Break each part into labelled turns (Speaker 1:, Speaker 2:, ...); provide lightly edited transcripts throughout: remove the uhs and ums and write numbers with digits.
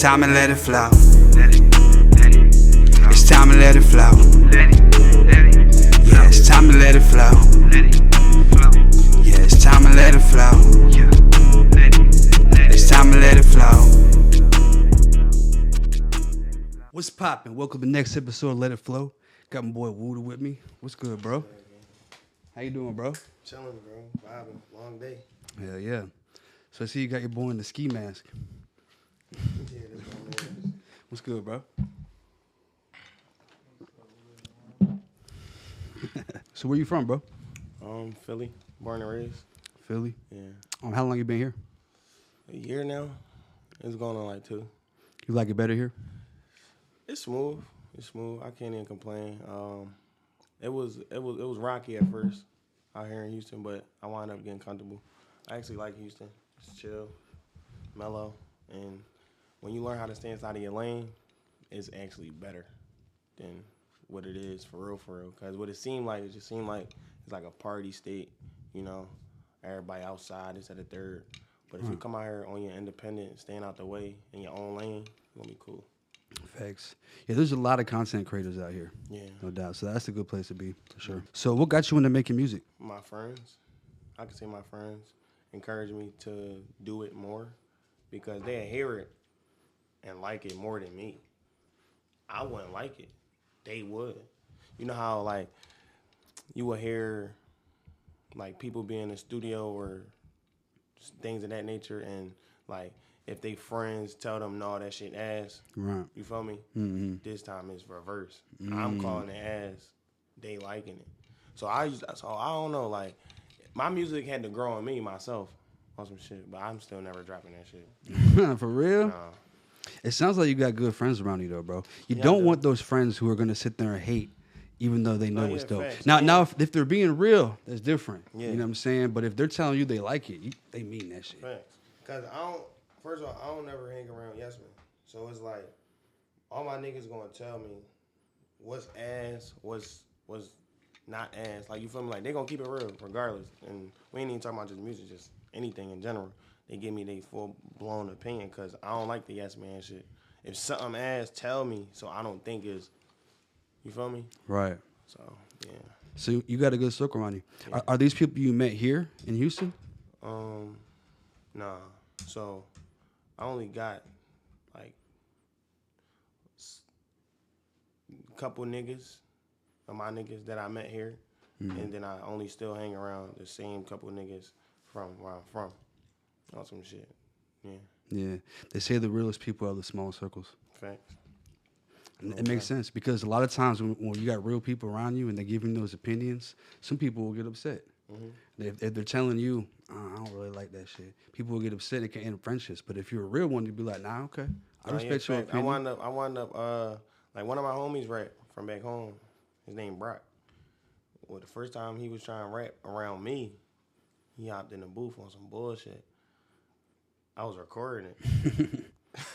Speaker 1: It's time to let it flow. It's time to let it flow. Yeah, it's time to let it flow. Yeah, it's time to let it flow. It's time to let it flow. What's poppin'? Welcome to the next episode of Let It Flow. Got my boy Wooda with me. What's good, bro? How you doing, bro?
Speaker 2: Chilling, bro. Vibing. Long day.
Speaker 1: Hell yeah. So I see you got your boy in the ski mask.
Speaker 2: Yeah, that's my man.
Speaker 1: What's good, bro? So where you from, bro?
Speaker 2: Philly. Born and raised.
Speaker 1: Philly?
Speaker 2: Yeah.
Speaker 1: How long you been here?
Speaker 2: A year now. It's going on like 2.
Speaker 1: You like it better here?
Speaker 2: It's smooth. It's smooth. I can't even complain. It was rocky at first out here in Houston, but I wound up getting comfortable. I actually like Houston. It's chill, mellow, and when you learn how to stay inside of your lane, it's actually better than what it is for real. Because what it just seemed like it's like a party state, you know, everybody outside is at a third. But if you come out here on your independent, staying out the way in your own lane, it's gonna be cool.
Speaker 1: Facts. Yeah, there's a lot of content creators out here. Yeah. No doubt. So that's a good place to be, for sure. So what got you into making music?
Speaker 2: My friends. I could say my friends encouraged me to do it more because they hear it and like it more than me. I wouldn't like it. They would. You know how, like, you would hear, like, people be in the studio or things of that nature and, like, if they friends tell them, no, that shit ass,
Speaker 1: right?
Speaker 2: You feel me?
Speaker 1: Mm-hmm.
Speaker 2: This time it's reverse. I'm calling it ass. They liking it. So I don't know, like, my music had to grow on me myself on some shit, but I'm still never dropping that shit.
Speaker 1: For real?
Speaker 2: Nah.
Speaker 1: It sounds like you got good friends around you though, bro. You don't want those friends who are gonna sit there and hate, even though they know it's dope.
Speaker 2: Facts.
Speaker 1: Now, if they're being real, that's different.
Speaker 2: Yeah.
Speaker 1: You know what I'm saying? But if they're telling you they like it, they mean that shit.
Speaker 2: Facts. Cause first of all, I don't never hang around yes men. So it's like all my niggas gonna tell me what's ass, what's not ass. Like, you feel me? Like, they gonna keep it real regardless. And we ain't even talking about just music, just anything in general. They give me their full blown opinion because I don't like the yes man shit. If something ass, tell me so I don't think it's, you feel me?
Speaker 1: Right.
Speaker 2: So, yeah.
Speaker 1: So you got a good circle around you.
Speaker 2: Yeah.
Speaker 1: Are these people you met here in Houston?
Speaker 2: Nah. So I only got like a couple niggas of my niggas that I met here, and then I only still hang around the same couple niggas from where I'm from. On some shit. Yeah.
Speaker 1: Yeah. They say the realest people are the small circles.
Speaker 2: Facts.
Speaker 1: And it makes sense because a lot of times when you got real people around you and they're giving those opinions, some people will get upset. If they're telling you, I don't really like that shit, people will get upset and it can end friendships. But if you're a real one, you'd be like, nah, okay. I respect your opinion.
Speaker 2: I wound up like one of my homies rap from back home, his name Brock. Well, the first time he was trying to rap around me, he hopped in the booth on some bullshit. I was recording it.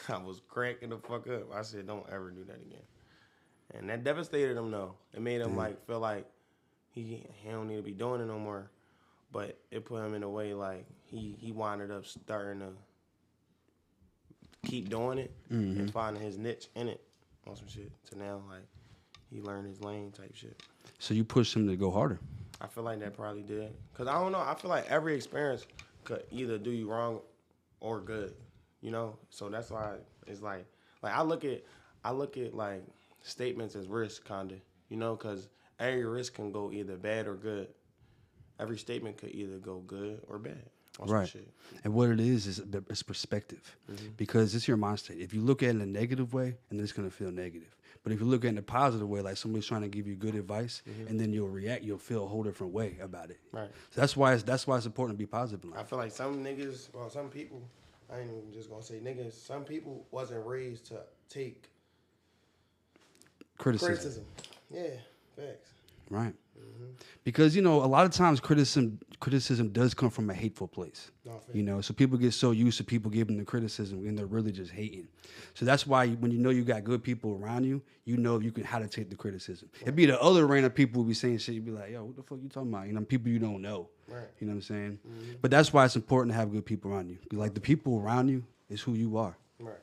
Speaker 2: I was cracking the fuck up. I said, don't ever do that again. And that devastated him, though. It made him feel like he don't need to be doing it no more. But it put him in a way like he winded up starting to keep doing it and finding his niche in it on some shit. So now, like, he learned his lane type shit.
Speaker 1: So you pushed him to go harder?
Speaker 2: I feel like that probably did. Because I don't know. I feel like every experience could either do you wrong or good, you know? So that's why it's like I look at like statements as risk, kinda, you know? Because every risk can go either bad or good. Every statement could either go good or bad.
Speaker 1: Right.
Speaker 2: Shit.
Speaker 1: And what it is it's perspective. Because it's your mind state. If you look at it in a negative way, and it's going to feel negative. But if you look at it in a positive way, like somebody's trying to give you good advice, and then you'll react, you'll feel a whole different way about it.
Speaker 2: Right.
Speaker 1: So that's why it's important to be positive in life.
Speaker 2: I feel like some niggas, well, some people, I ain't even just going to say niggas, some people wasn't raised to take criticism. Yeah, facts.
Speaker 1: Right. Because, you know, a lot of times criticism does come from a hateful place. You know, so people get so used to people giving them criticism and they're really just hating. So that's why when you know you got good people around you, you know you can how to take the criticism. Right. It'd be the other random people who be saying shit, you'd be like, yo, what the fuck you talking about? You know, people you don't know. Right. You know what I'm saying? But that's why it's important to have good people around you. Like the people around you is who you are.
Speaker 2: Right.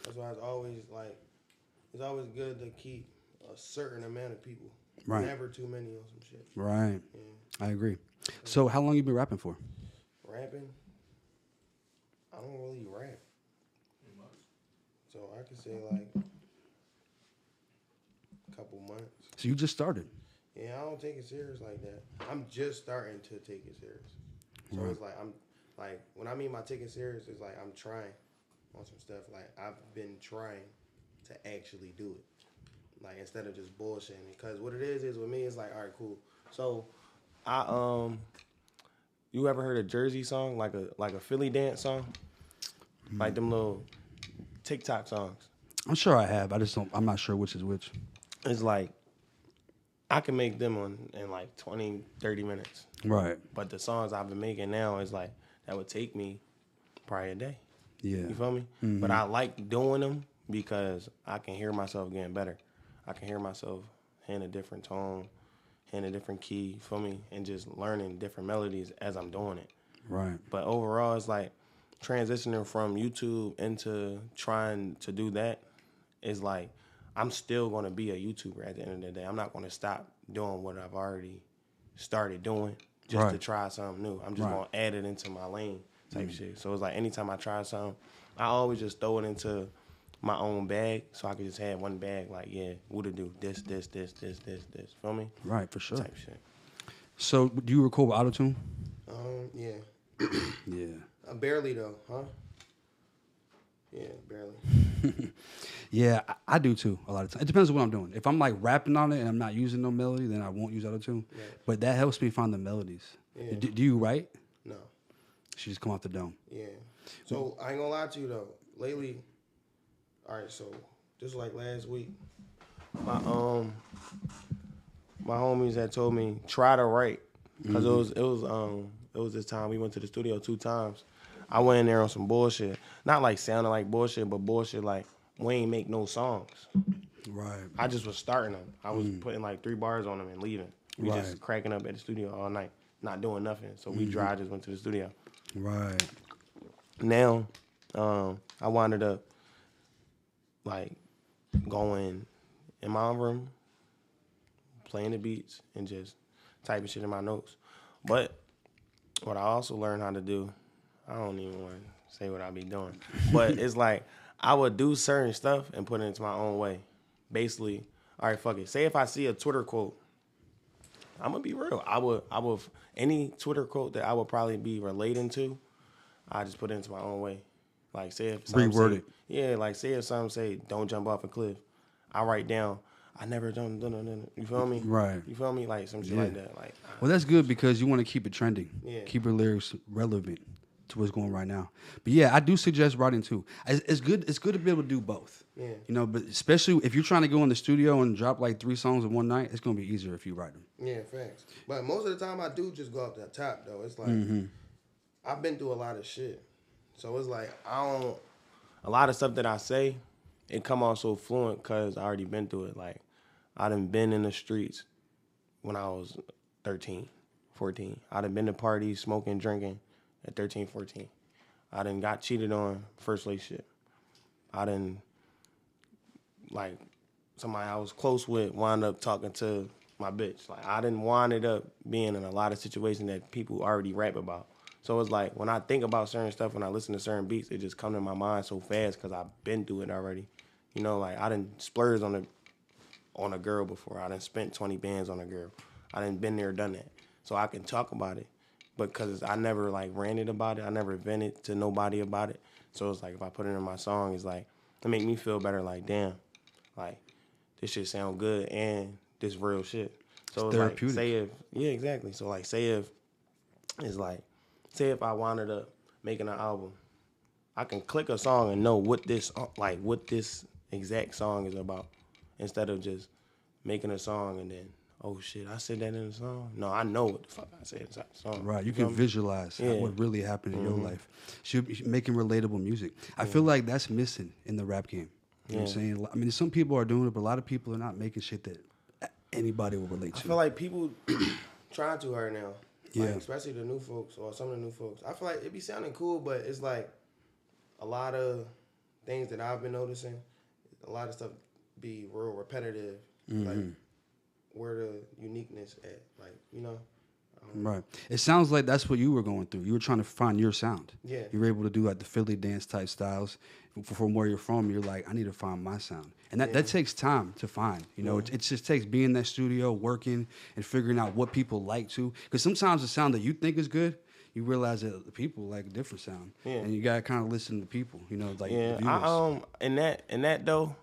Speaker 2: That's why it's always good to keep a certain amount of people.
Speaker 1: Right.
Speaker 2: Never too many on some shit.
Speaker 1: Right.
Speaker 2: Yeah.
Speaker 1: I agree. So how long you been rapping for?
Speaker 2: Rapping? I don't really rap. So I could say like a couple months.
Speaker 1: So you just started.
Speaker 2: Yeah, I don't take it serious like that. I'm just starting to take it serious. So it's like I'm like when I mean by taking it serious, it's like I'm trying on some stuff. Like I've been trying to actually do it. Like instead of just bullshitting. Because what it is with me, it's like, all right, cool. So you ever heard a Jersey song, like a Philly dance song? Like them little TikTok songs.
Speaker 1: I'm sure I have. I'm not sure which is which.
Speaker 2: It's like I can make them in like 20, 30 minutes.
Speaker 1: Right.
Speaker 2: But the songs I've been making now is like that would take me probably a day.
Speaker 1: Yeah.
Speaker 2: You feel me?
Speaker 1: Mm-hmm.
Speaker 2: But I like doing them because I can hear myself getting better. I can hear myself in a different tone, in a different key, you feel me? And just learning different melodies as I'm doing it.
Speaker 1: Right.
Speaker 2: But overall, it's like transitioning from YouTube into trying to do that is like I'm still going to be a YouTuber at the end of the day. I'm not going to stop doing what I've already started doing just to try something new. I'm just going to add it into my lane type shit. So it's like anytime I try something, I always just throw it into my own bag so I can just have one bag like, yeah, Wooda do this. Feel me?
Speaker 1: Right, for sure.
Speaker 2: Type shit.
Speaker 1: So do you record with autotune?
Speaker 2: Yeah.
Speaker 1: Yeah.
Speaker 2: Barely though, huh? Yeah, barely.
Speaker 1: Yeah, I do too a lot of times. It depends on what I'm doing. If I'm like rapping on it and I'm not using no melody, then I won't use autotune. Right. But that helps me find the melodies. Yeah. Do you write?
Speaker 2: No.
Speaker 1: She just come off the dome.
Speaker 2: Yeah. So I ain't gonna lie to you though. Lately, all right. So just like last week, my homies had told me try to write because it was this time we went to the studio 2 times. I went in there on some bullshit, not like sounding like bullshit, but bullshit like we ain't make no songs.
Speaker 1: Right.
Speaker 2: I just was starting them. I was putting like 3 bars on them and leaving. We just cracking up at the studio all night, not doing nothing. So we just went to the studio.
Speaker 1: Right.
Speaker 2: Now, I wound up like going in my room, playing the beats, and just typing shit in my notes. But what I also learned how to do, I don't even want to say what I be doing, but it's like I would do certain stuff and put it into my own way. Basically, all right, fuck it. Say if I see a Twitter quote, I'm gonna be real. I would any Twitter quote that I would probably be relating to, I just put it into my own way. Like say if
Speaker 1: reword it.
Speaker 2: Yeah, like say if something say don't jump off a cliff, I write down I never done. You feel me?
Speaker 1: Right.
Speaker 2: You feel me? Like some shit like that. Like
Speaker 1: well, that's good because you want to keep it trending.
Speaker 2: Yeah.
Speaker 1: Keep your lyrics relevant to what's going right now. But yeah, I do suggest writing too. It's good. It's good to be able to do both.
Speaker 2: Yeah.
Speaker 1: You know, but especially if you're trying to go in the studio and drop like 3 songs in one night, it's gonna be easier if you write them.
Speaker 2: Yeah, facts. But most of the time, I do just go up the top though. It's like I've been through a lot of shit, so it's like a lot of stuff that I say, it come out so fluent because I already been through it. Like I done been in the streets when I was 13, 14. I done been to parties, smoking, drinking at 13, 14. I done got cheated on, first relationship. I done, like, somebody I was close with wound up talking to my bitch. Like, I done winded up being in a lot of situations that people already rap about. So it's like, when I think about certain stuff, when I listen to certain beats, it just come to my mind so fast because I've been through it already. You know, like, I done splurged on a girl before. I done spent 20 bands on a girl. I done been there, done that. So I can talk about it. But because I never, like, ranted about it. I never vented to nobody about it. So it's like, if I put it in my song, it's like, it make me feel better. Like, damn, like, this shit sound good and this real shit. So it's like, say if, yeah, exactly. So, like, say if I wound up making an album, I can click a song and know what this exact song is about, instead of just making a song and then, oh shit, I said that in the song. No, I know what the fuck I said inside the song.
Speaker 1: Right, you can visualize what really happened in your life. You're making relatable music. I feel like that's missing in the rap game. You know what I'm saying? I mean, some people are doing it, but a lot of people are not making shit that anybody will relate to.
Speaker 2: I feel like people trying too hard now.
Speaker 1: Yeah.
Speaker 2: Like, especially the new folks or some of the new folks. I feel like it be sounding cool, but it's like a lot of things that I've been noticing, a lot of stuff be real repetitive. Like, where the uniqueness at? Like, you know.
Speaker 1: Right. It sounds like that's what you were going through. You were trying to find your sound.
Speaker 2: Yeah.
Speaker 1: You were able to do like the Philly dance type styles. From where you're from, you're like, I need to find my sound. And that takes time to find. You know, it just takes being in that studio, working, and figuring out what people like to. Because sometimes the sound that you think is good, you realize that the people like a different sound.
Speaker 2: Yeah.
Speaker 1: And you got to kind of listen to people, you know, like
Speaker 2: Yeah,
Speaker 1: the viewers.
Speaker 2: in that though,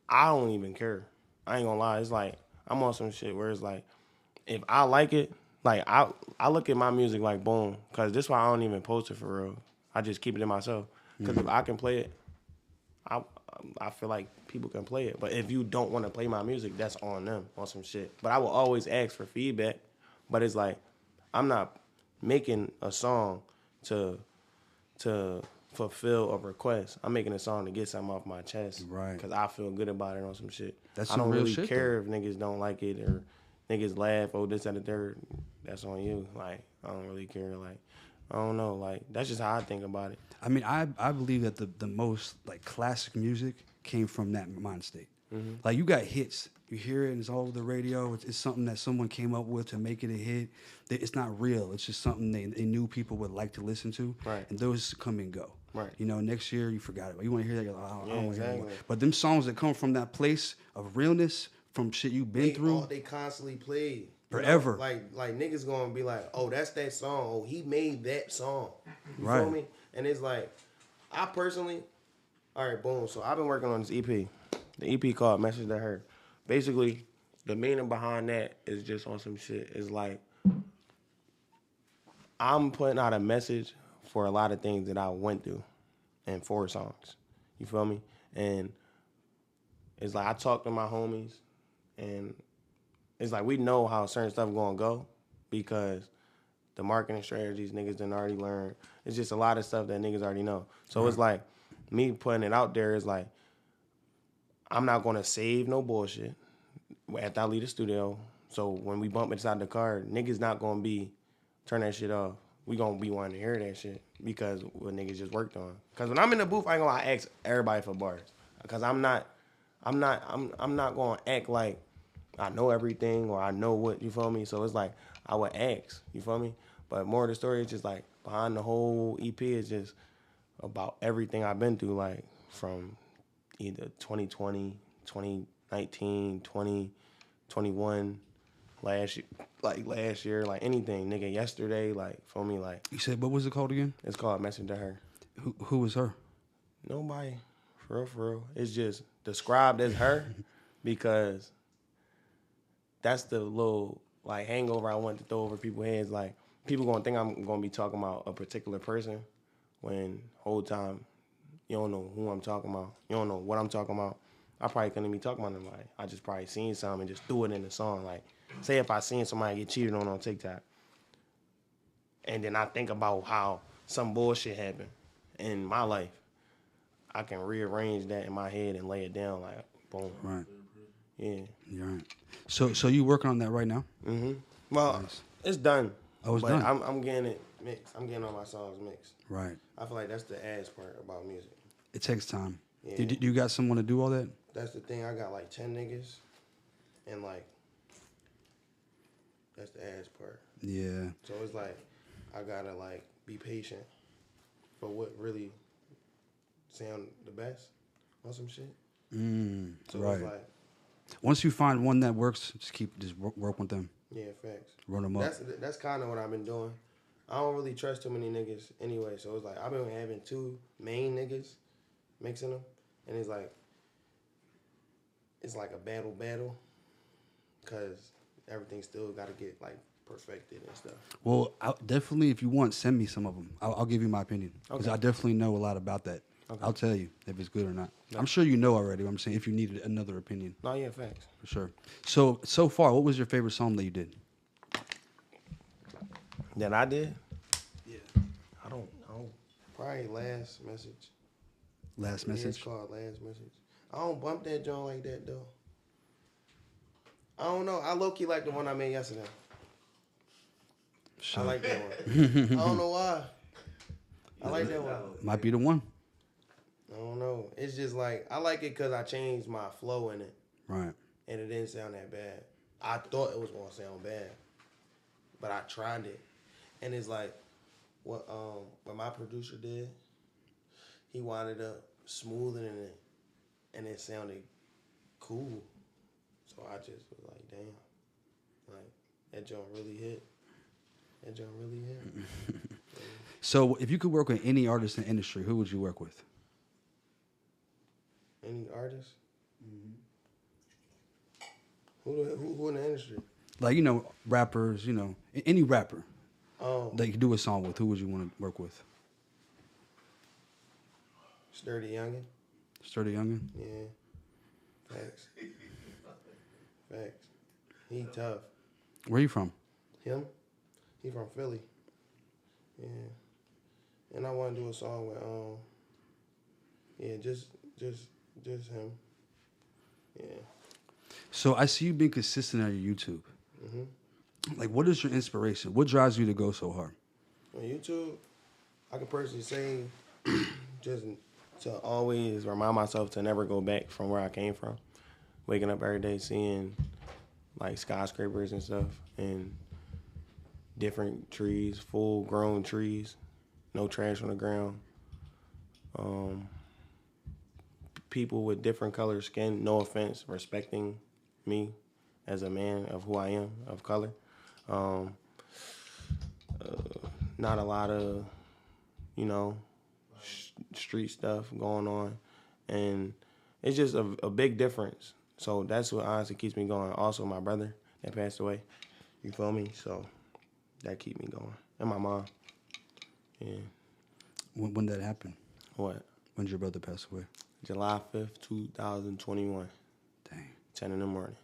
Speaker 2: I don't even care. I ain't gonna lie. It's like I'm on some shit where it's like, if I like it, like I look at my music like boom, cause this why I don't even post it for real. I just keep it to myself. Cause if I can play it, I feel like people can play it. But if you don't want to play my music, that's on them on some shit. But I will always ask for feedback. But it's like I'm not making a song to fulfill a request. I'm making a song to get something off my chest.
Speaker 1: Right.
Speaker 2: Because I feel good about it on some shit.
Speaker 1: That's
Speaker 2: I
Speaker 1: some
Speaker 2: don't
Speaker 1: real
Speaker 2: really
Speaker 1: shit,
Speaker 2: care if niggas don't like it or niggas laugh, oh, this, that, and the third. That's on you. Like, I don't really care. Like, I don't know. Like, that's just how I think about it.
Speaker 1: I mean, I believe that the most like classic music came from that mind state. Like you got hits, you hear it and it's all over the radio. It's something that someone came up with to make it a hit. It's not real. It's just something they knew people would like to listen to.
Speaker 2: Right.
Speaker 1: And those come and go.
Speaker 2: Right.
Speaker 1: You know, next year you forgot it. You want to hear that? You're like, I don't want to hear it
Speaker 2: exactly.
Speaker 1: anymore. But them songs that come from that place of realness, from shit you've been through,
Speaker 2: They constantly played.
Speaker 1: Forever.
Speaker 2: You know, like niggas gonna be like, oh, that's that song. Oh, he made that song. You
Speaker 1: Right.
Speaker 2: feel me? And it's like, I personally, all right, boom. So I've been working on this EP. The EP called Message to Her. Basically, the meaning behind that is just on some shit. It's like, I'm putting out a message for a lot of things that I went through in 4 songs. You feel me? And it's like I talk to my homies, and it's like we know how certain stuff gonna go because the marketing strategies niggas done already learned. It's just a lot of stuff that niggas already know. So it's like me putting it out there is like I'm not gonna save no bullshit after I leave the studio. So when we bump inside the car, niggas not gonna be turn that shit off. We gonna be wanting to hear that shit because what niggas just worked on. Cause when I'm in the booth, I ain't gonna ask everybody for bars. Cause I'm not gonna act like I know everything or I know what, you feel me? So it's like I would ask, you feel me? But more of the story is just like behind the whole EP is just about everything I've been through, like from either 2020, 2019, 2021, last year, like anything, nigga, yesterday, like, feel me? Like,
Speaker 1: you said, what was it called again?
Speaker 2: it's called Message to Her.
Speaker 1: Who was her?
Speaker 2: Nobody, for real. It's just described as her because that's the little, like, hangover I want to throw over people's heads. Like, people gonna think I'm gonna be talking about a particular person when whole time you don't know who I'm talking about. You don't know what I'm talking about. I probably couldn't be talking about them. Like, I just probably seen something and just threw it in the song. Like, say if I seen somebody get cheated on TikTok, and then I think about how some bullshit happened in my life, I can rearrange that in my head and lay it down like, boom.
Speaker 1: Right.
Speaker 2: Yeah.
Speaker 1: You're right. So you working on that right now?
Speaker 2: Mm-hmm. Well,
Speaker 1: Nice.
Speaker 2: it's done.
Speaker 1: Oh, it's
Speaker 2: but
Speaker 1: done.
Speaker 2: I'm getting it mixed. I'm getting all my songs mixed.
Speaker 1: Right.
Speaker 2: I feel like that's the ass part about music.
Speaker 1: It takes time.
Speaker 2: Yeah.
Speaker 1: Do you got someone to do all that?
Speaker 2: That's the thing. I got like 10 niggas, and like that's the ass part.
Speaker 1: Yeah.
Speaker 2: So it's like I gotta like be patient for what really sound the best on some shit. So
Speaker 1: right.
Speaker 2: it's like,
Speaker 1: Once you find one that works, just work with them.
Speaker 2: yeah, facts.
Speaker 1: Run them up.
Speaker 2: That's kind of what I've been doing. I don't really trust too many niggas anyway, so it's like I've been having 2 main niggas mixing them, and it's like a battle, cause everything still got to get like perfected and stuff.
Speaker 1: Well, definitely, if you want, send me some of them. I'll give you my opinion because
Speaker 2: Okay.
Speaker 1: I definitely know a lot about that.
Speaker 2: Okay.
Speaker 1: I'll tell you if it's good or not. I'm sure you know already. But I'm saying if you needed another opinion,
Speaker 2: No, yeah, facts.
Speaker 1: for sure. So far, what was your favorite song that you did?
Speaker 2: That I did?
Speaker 1: Yeah.
Speaker 2: I don't know. Probably Last Message.
Speaker 1: Last
Speaker 2: Yeah,
Speaker 1: Message.
Speaker 2: it's called Last Message. I don't bump that joint like that though. I don't know. I low-key like the one I made yesterday.
Speaker 1: Sure.
Speaker 2: I like that one. I don't know why. I like that one.
Speaker 1: Might be the one.
Speaker 2: I don't know. It's just like, I like it because I changed my flow in it.
Speaker 1: Right.
Speaker 2: And it didn't sound that bad. I thought it was going to sound bad. But I tried it. And it's like, what my producer did, he wound up smoothing it. And it sounded cool. So I just was like, damn. Like, that joint really hit. That joint really hit.
Speaker 1: So if you could work with any artist in the industry, who would you work with?
Speaker 2: Any artist? Who in the industry?
Speaker 1: Like, rappers, any rapper
Speaker 2: Oh,
Speaker 1: that you could do a song with, who would you want to work with?
Speaker 2: Sturdy Youngin.
Speaker 1: Sturdy Youngin?
Speaker 2: Yeah. Facts. Facts. He tough.
Speaker 1: Where you from?
Speaker 2: Him? He from Philly. Yeah. And I want to do a song with just him. Yeah.
Speaker 1: So I see you being consistent on your YouTube.
Speaker 2: Mm-hmm.
Speaker 1: Like, what is your inspiration? What drives you to go so hard?
Speaker 2: On YouTube, I can personally say just to always remind myself to never go back from where I came from. Waking up every day seeing like skyscrapers and stuff and different trees, full grown trees, no trash on the ground. People with different color skin, no offense, respecting me as a man of who I am, of color. Not a lot of, street stuff going on. And it's just a big difference. So that's what honestly keeps me going. Also, my brother that passed away, you feel me? So that keep me going. And my mom. Yeah.
Speaker 1: When did that happen?
Speaker 2: What?
Speaker 1: When did your brother pass away?
Speaker 2: July 5th, 2021.
Speaker 1: Dang.
Speaker 2: 10 in the morning.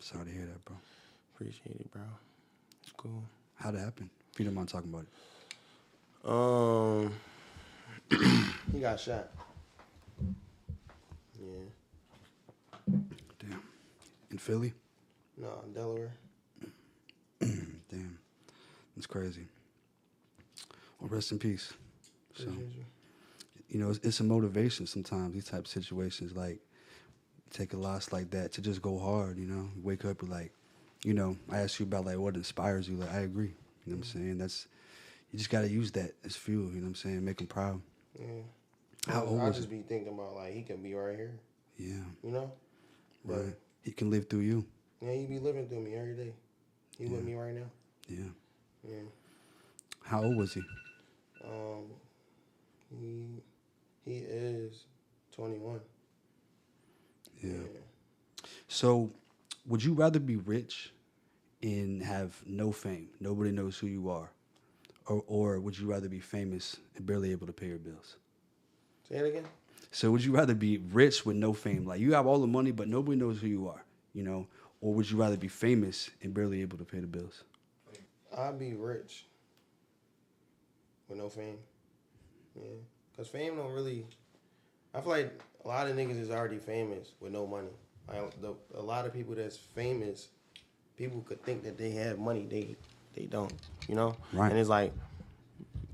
Speaker 1: Sorry to hear that, bro.
Speaker 2: Appreciate it, bro. It's cool.
Speaker 1: How'd it happen? If you don't mind talking about
Speaker 2: it. He got shot. Yeah.
Speaker 1: Damn. In Philly?
Speaker 2: No, in Delaware.
Speaker 1: Damn. That's crazy. Well, rest in peace. So, it's a motivation sometimes, these type of situations. Like, take a loss like that to just go hard, You wake up with, like, I asked you about, like, what inspires you. Like, I agree. You know what I'm saying? You just got to use that as fuel, you know what I'm saying? Make them proud.
Speaker 2: Yeah.
Speaker 1: How old was he?
Speaker 2: I just be thinking about, like, he can be right here.
Speaker 1: Yeah.
Speaker 2: But
Speaker 1: right. He can live through you.
Speaker 2: Yeah, he be living through me every day. He with me right now.
Speaker 1: Yeah.
Speaker 2: Yeah.
Speaker 1: How old was he?
Speaker 2: He is 21.
Speaker 1: Yeah. So, would you rather be rich and have no fame, nobody knows who you are, or would you rather be famous and barely able to pay your bills?
Speaker 2: Say it again.
Speaker 1: So, would you rather be rich with no fame, like you have all the money but nobody knows who you are, or would you rather be famous and barely able to pay the bills?
Speaker 2: I'd be rich with no fame. Yeah. Because fame don't really... I feel like a lot of niggas is already famous with no money. Like a lot of people that's famous, people could think that they have money. They don't, Right. And it's like,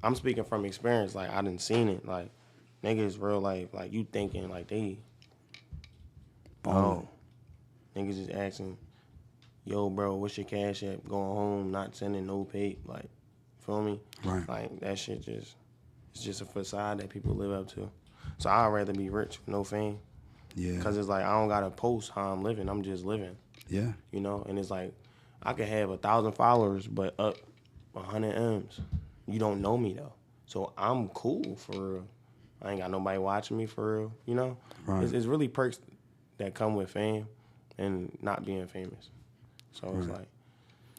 Speaker 2: I'm speaking from experience. Like, I done seen it. Like, niggas real life, like, you thinking like they... Oh. Niggas just asking, yo, bro, what's your cash app? Going home, not sending no pay. Like, feel me?
Speaker 1: Right.
Speaker 2: Like, that shit it's just a facade that people live up to. So I'd rather be rich with no fame.
Speaker 1: Yeah.
Speaker 2: Because it's like, I don't got to post how I'm living. I'm just living.
Speaker 1: Yeah.
Speaker 2: And it's like, I could have 1,000 followers, but up 100 M's. You don't know me, though. So I'm cool, for real. I ain't got nobody watching me, for real, Right. It's really perks that come with fame and not being famous. So It's like...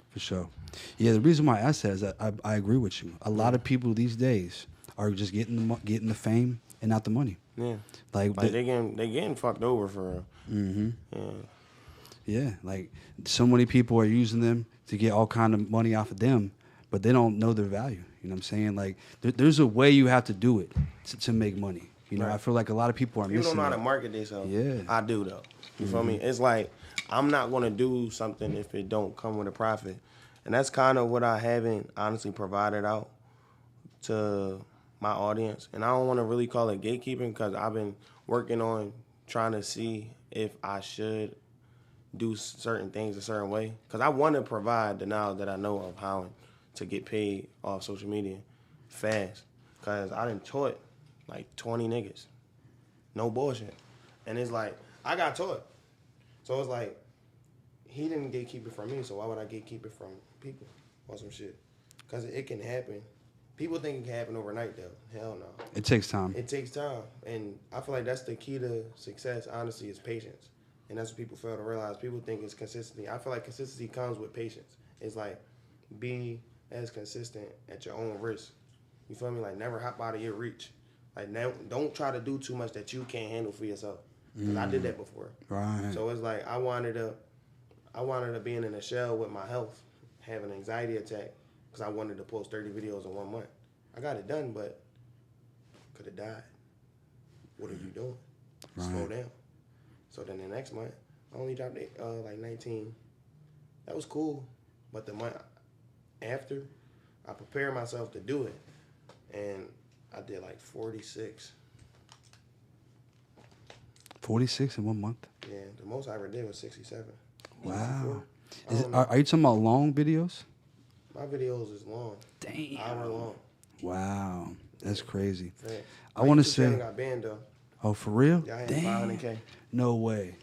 Speaker 1: For sure. Yeah, the reason why I asked that is that I agree with you. A lot of people these days are just getting the fame and not the money.
Speaker 2: Yeah.
Speaker 1: Like
Speaker 2: they getting fucked over, for real.
Speaker 1: Mm-hmm.
Speaker 2: Yeah.
Speaker 1: Yeah, like so many people are using them to get all kind of money off of them, but they don't know their value. You know what I'm saying? Like there's a way you have to do it to make money. Right. I feel like a lot of people are missing.
Speaker 2: People don't know how to market themselves.
Speaker 1: Yeah.
Speaker 2: I do, though. You feel me? It's like, I'm not going to do something if it don't come with a profit. And that's kind of what I haven't honestly provided out to my audience, and I don't want to really call it gatekeeping because I've been working on trying to see if I should do certain things a certain way because I want to provide the knowledge that I know of how to get paid off social media fast because I done taught like 20 niggas. No bullshit. And it's like, I got taught. So it's like, he didn't gatekeep it from me, so why would I gatekeep it from people or some shit? Because it can happen. People think it can happen overnight, though. Hell no.
Speaker 1: It takes time.
Speaker 2: It takes time. And I feel like that's the key to success, honestly, is patience. And that's what people fail to realize. People think it's consistency. I feel like consistency comes with patience. It's like, be as consistent at your own risk. You feel me? Like, never hop out of your reach. Like, don't try to do too much that you can't handle for yourself. Because I did that before.
Speaker 1: Right.
Speaker 2: So it's like, I wanted to be in a shell with my health, having an anxiety attack, because I wanted to post 30 videos in 1 month. I got it done, but could have died. What are you doing? Right. Slow down. So then the next month, I only dropped like 19. That was cool. But the month after, I prepared myself to do it. And I did like 46.
Speaker 1: 46 in 1 month?
Speaker 2: Yeah, the most I ever did was 67.
Speaker 1: Wow. Are you talking about long videos?
Speaker 2: My videos is long.
Speaker 1: Damn.
Speaker 2: Hour long.
Speaker 1: Wow. That's crazy.
Speaker 2: Yeah.
Speaker 1: I want to say.
Speaker 2: Got banned though.
Speaker 1: Oh, for real?
Speaker 2: Yeah, I had
Speaker 1: Damn.
Speaker 2: 500K.
Speaker 1: No way.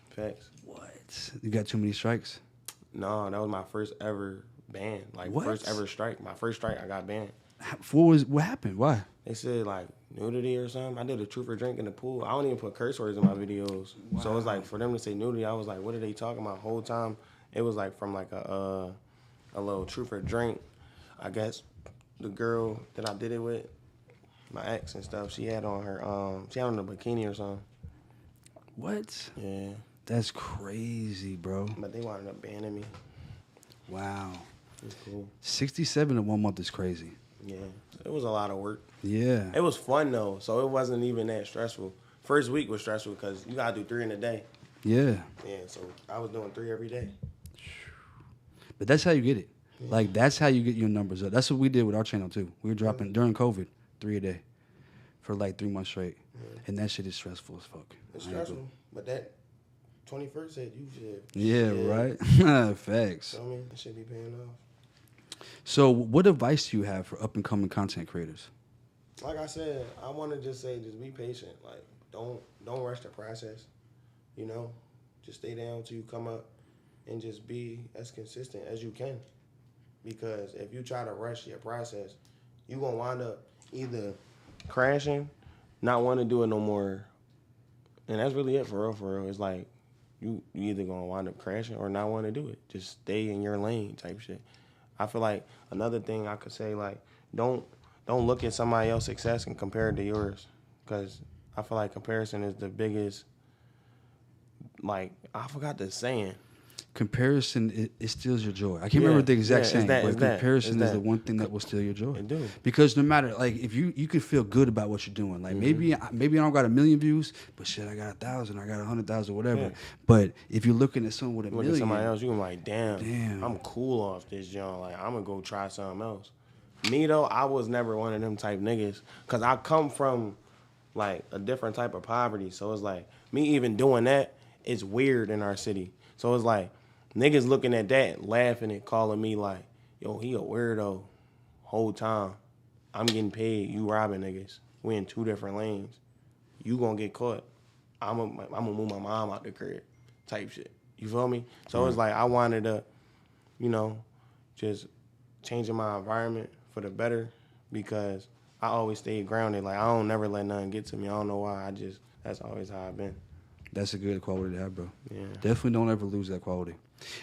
Speaker 2: Facts.
Speaker 1: What? You got too many strikes?
Speaker 2: No, that was my first ever ban. Like,
Speaker 1: what?
Speaker 2: First ever strike. My first strike, I got banned.
Speaker 1: What happened? Why?
Speaker 2: They said, like, nudity or something. I did a truth or drink in the pool. I don't even put curse words in my videos. Wow. So it's like, for them to say nudity, I was like, what are they talking about? The whole time, it was like from like a little truth or drink. I guess the girl that I did it with, my ex and stuff, she had on her, she had on a bikini or something.
Speaker 1: What?
Speaker 2: Yeah.
Speaker 1: That's crazy, bro.
Speaker 2: But they wound up banning me.
Speaker 1: Wow.
Speaker 2: It's cool.
Speaker 1: 67 in 1 month is crazy.
Speaker 2: Yeah. It was a lot of work.
Speaker 1: Yeah.
Speaker 2: It was fun, though, so it wasn't even that stressful. First week was stressful because you got to do 3 in a day.
Speaker 1: Yeah.
Speaker 2: Yeah, so I was doing 3 every day.
Speaker 1: But that's how you get it. Yeah. Like, that's how you get your numbers up. That's what we did with our channel, too. We were dropping, during COVID, 3 a day for like 3 months straight. Yeah. And that shit is stressful as fuck.
Speaker 2: It's stressful, but that 21st said you should.
Speaker 1: Yeah, right? Facts.
Speaker 2: I mean, it should be paying off.
Speaker 1: So what advice do you have for up-and-coming content creators?
Speaker 2: Like I said, I want to just say, just be patient. Like, don't rush the process, you know? Just stay down till you come up and just be as consistent as you can. Because if you try to rush your process, you're going to wind up either crashing, not want to do it no more. And that's really it for real. It's like, you either going to wind up crashing or not want to do it. Just stay in your lane type shit. I feel like another thing I could say, like, don't look at somebody else's success and compare it to yours. Because I feel like comparison is the biggest, like, I forgot the saying.
Speaker 1: Comparison, it steals your joy. I can't remember the exact saying, but comparison is the one thing that will steal your joy.
Speaker 2: It do.
Speaker 1: Because no matter, like, if you can feel good about what you're doing. Like, maybe I don't got 1 million views, but shit, I got 1,000, I got 100,000, whatever. Yeah. But if you're looking at someone with a million,
Speaker 2: somebody else, you're like, damn, I'm cool off this joint. Like, I'm gonna go try something else. Me though, I was never one of them type niggas, cause I come from like a different type of poverty. So it's like me even doing that is weird in our city. So it's like niggas looking at that, laughing and calling me like, yo, he a weirdo. Whole time, I'm getting paid. You robbing niggas. We in 2 different lanes. You gonna get caught. I'm gonna move my mom out the crib. Type shit. You feel me? So it's like I wanted to, you know, just changing my environment for the better, because I always stayed grounded. Like, I don't never let nothing get to me. I don't know why. That's always how I've been.
Speaker 1: That's a good quality to have, bro.
Speaker 2: Yeah.
Speaker 1: Definitely don't ever lose that quality.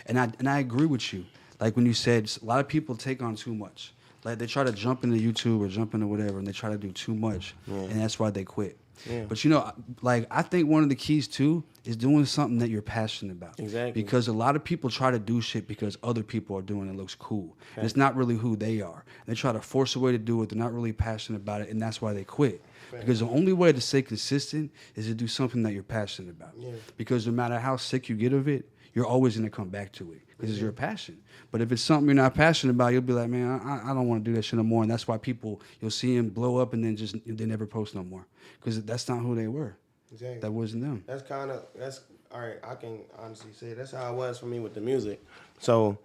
Speaker 1: And I agree with you. Like when you said, a lot of people take on too much. Like they try to jump into YouTube or jump into whatever, and they try to do too much, and that's why they quit. Yeah. But you know, like I think one of the keys too is doing something that you're passionate about.
Speaker 2: Exactly.
Speaker 1: Because a lot of people try to do shit because other people are doing it, it looks cool. Okay. It's not really who they are. They try to force a way to do it. They're not really passionate about it, and that's why they quit. Okay. Because the only way to stay consistent is to do something that you're passionate about. Yeah. Because no matter how sick you get of it, you're always going to come back to it because it's your passion. But if it's something you're not passionate about, you'll be like, man, I don't want to do that shit no more. And that's why you'll see them blow up and then they never post no more because that's not who they were.
Speaker 2: Exactly.
Speaker 1: That wasn't them.
Speaker 2: That's all right. I can honestly say that's how it was for me with the music. So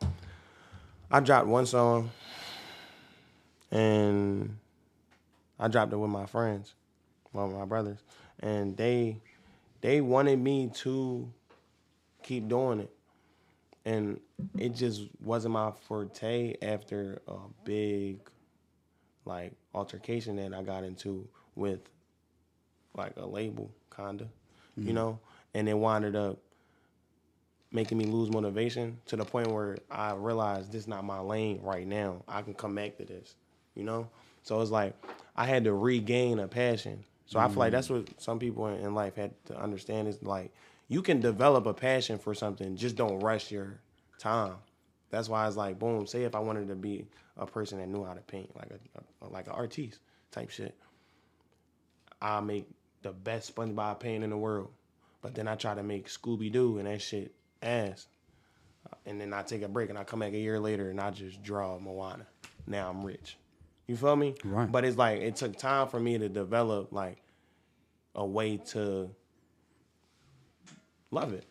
Speaker 2: I dropped one song and I dropped it with my friends, well, my brothers, and they wanted me to keep doing it. And it just wasn't my forte after a big, like, altercation that I got into with, like, a label, kinda, you know? And it wound up making me lose motivation to the point where I realized this is not my lane right now. I can come back to this, you know? So it's like I had to regain a passion. So I feel like that's what some people in life had to understand is like you can develop a passion for something, just don't rush your time. That's why it's like, boom, say if I wanted to be a person that knew how to paint, like an artiste type shit, I'll make the best SpongeBob paint in the world. But then I try to make Scooby-Doo and that shit ass. And then I take a break and I come back a year later and I just draw Moana. Now I'm rich. You feel me?
Speaker 1: Right.
Speaker 2: But it's like it took time for me to develop like a way to love it.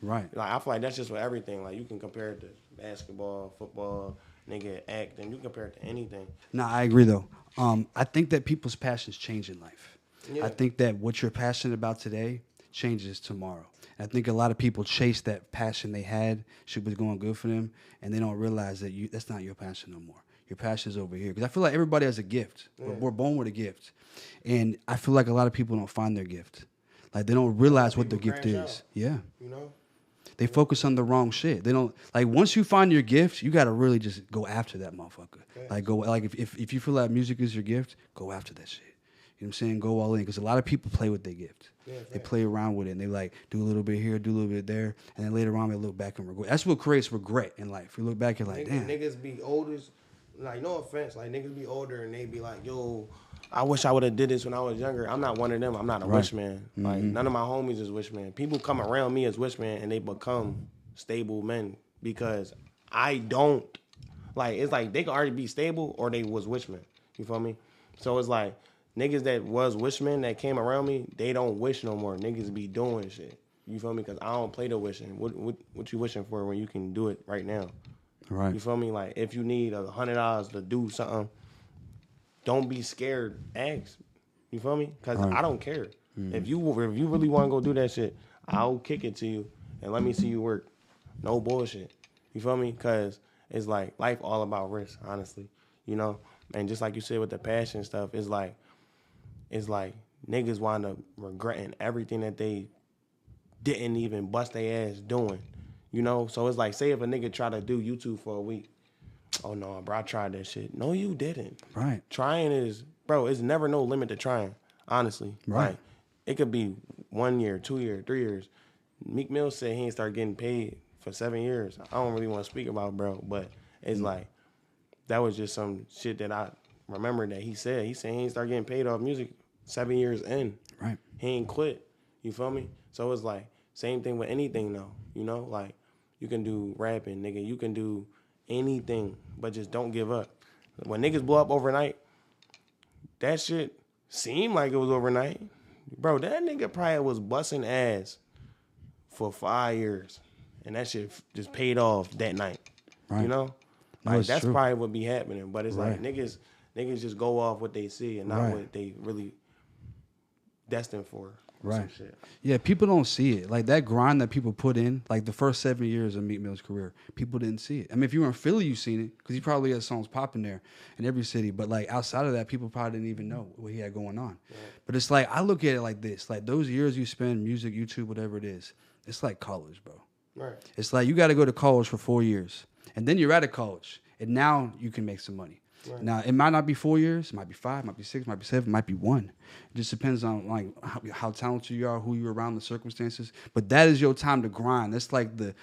Speaker 1: Right.
Speaker 2: Like I feel like that's just with everything. Like you can compare it to basketball, football, nigga, acting. You compare it to anything.
Speaker 1: No, I agree though. I think that people's passions change in life.
Speaker 2: Yeah.
Speaker 1: I think that what you're passionate about today changes tomorrow. And I think a lot of people chase that passion they had, shit was going good for them, and they don't realize that that's not your passion no more. Your passion is over here. Because I feel like everybody has a gift. Yeah. We're born with a gift. And I feel like a lot of people don't find their gift. Like they don't realize what their gift is. Out. Yeah.
Speaker 2: You know?
Speaker 1: They focus on the wrong shit. They don't like once you find your gift, you gotta really just go after that motherfucker. Yeah. Like if you feel like music is your gift, go after that shit. You know what I'm saying? Go all in. Because a lot of people play with their gift. Yeah, they play around with it and they like do a little bit here, do a little bit there, and then later on they look back and regret. That's what creates regret in life. You look back and like, damn.
Speaker 2: Niggas be older, like no offense, like niggas be older and they be like, yo, I wish I would have did this when I was younger. I'm not one of them. I'm not a wish man. Mm-hmm. Like none of my homies is wish man. People come around me as wish man and they become stable men because I don't. Like it's like they can already be stable or they was wish men. You feel me? So it's like niggas that was wish men that came around me, they don't wish no more. Niggas be doing shit. You feel me? Because I don't play the wishing. What you wishing for when you can do it right now?
Speaker 1: Right.
Speaker 2: You feel me? Like if you need $100 to do something, don't be scared. Ask. You feel me? Because I don't care. Mm-hmm. If you really want to go do that shit, I'll kick it to you and let me see you work. No bullshit. You feel me? Because it's like life all about risk, honestly. You know? And just like you said with the passion stuff, it's like niggas wind up regretting everything that they didn't even bust their ass doing. You know? So it's like, say if a nigga try to do YouTube for a week. Oh, no, bro, I tried that shit. No, you didn't.
Speaker 1: Right.
Speaker 2: Trying is, bro, it's never no limit to trying, honestly.
Speaker 1: Right.
Speaker 2: Like, it could be 1 year, 2 years, 3 years. Meek Mill said he ain't start getting paid for 7 years. I don't really want to speak about, bro, but it's like, that was just some shit that I remember that he said. He said he ain't start getting paid off music 7 years in.
Speaker 1: Right.
Speaker 2: He ain't quit. You feel me? So it's like, same thing with anything, though. You know, like, you can do rapping, nigga. You can do anything, but just don't give up. When niggas blow up overnight, that shit seemed like it was overnight. Bro, that nigga probably was busting ass for 5 years, and that shit just paid off that night. Right. You know? Like, that's true. Probably what be happening, but it's like niggas just go off what they see and not what they really destined for.
Speaker 1: Right. Shit. Yeah, people don't see it. Like that grind that people put in, like the first 7 years of Meek Mill's career, people didn't see it. I mean, if you were in Philly, you seen it because he probably had songs popping there in every city. But like outside of that, people probably didn't even know what he had going on. Right. But it's like I look at it like this: like those years you spend music, YouTube, whatever it is, it's like college, bro.
Speaker 2: Right.
Speaker 1: It's like you got to go to college for 4 years, and then you're out of college, and now you can make some money. Right. Now, it might not be 4 years. It might be 5, might be 6, might be 7, might be 1. It just depends on like how talented you are, who you're around, the circumstances. But that is your time to grind. That's like the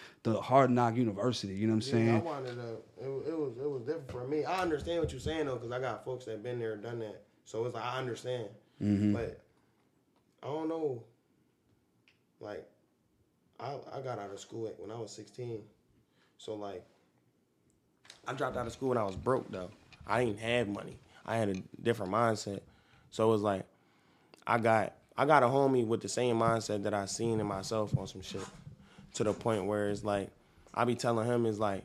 Speaker 1: hard knock university. You know what I'm saying?
Speaker 2: I wanted to. It was different for me. I understand what you're saying though, because I got folks that been there and done that. So it's like I understand, but I don't know. Like I got out of school when I was 16. So like, I dropped out of school when I was broke though. I didn't have money. I had a different mindset. So it was like, I got a homie with the same mindset that I seen in myself on some shit. To the point where it's like, I be telling him it's like,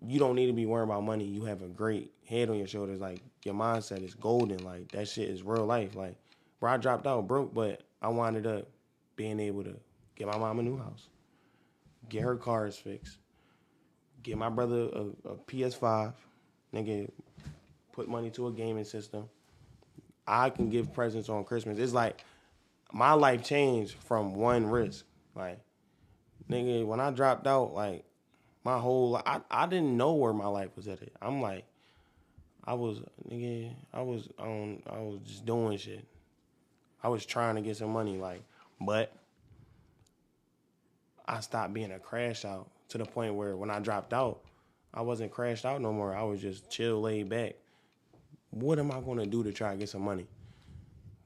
Speaker 2: you don't need to be worrying about money. You have a great head on your shoulders. Like, your mindset is golden. Like, that shit is real life. Like, bro, I dropped out broke, but I wound up being able to get my mom a new house, get her cars fixed, get my brother a PS5, nigga, put money to a gaming system. I can give presents on Christmas. It's like, my life changed from one risk. Like, nigga, when I dropped out, like, my whole, I didn't know where my life was at. I'm like, I was just doing shit. I was trying to get some money, like, but I stopped being a crash out to the point where when I dropped out, I wasn't crashed out no more. I was just chill, laid back. What am I gonna do to try to get some money?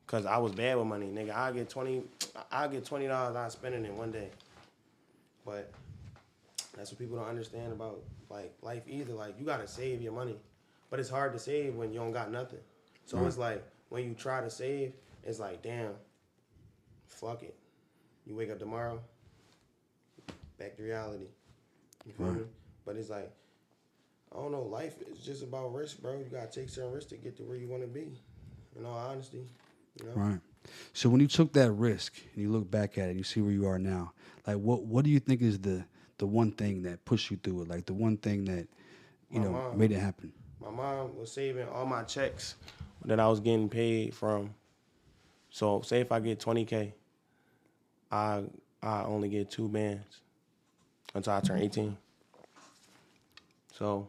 Speaker 2: Cause I was bad with money, nigga. I get $20, I spend it in one day. But that's what people don't understand about like life either. Like, you gotta save your money, but it's hard to save when you don't got nothing. So It's like when you try to save, it's like, damn, fuck it. You wake up tomorrow, back to reality. You feel me? But it's like, I don't know. Life is just about risk, bro. You gotta take certain risks to get to where you want to be. In all honesty, you know.
Speaker 1: Right. So when you took that risk and you look back at it, and you see where you are now. Like, what do you think is the one thing that pushed you through it? Like the one thing that made it happen.
Speaker 2: My mom was saving all my checks that I was getting paid from. So say if I get $20K, I only get 2 bands until I turn 18. So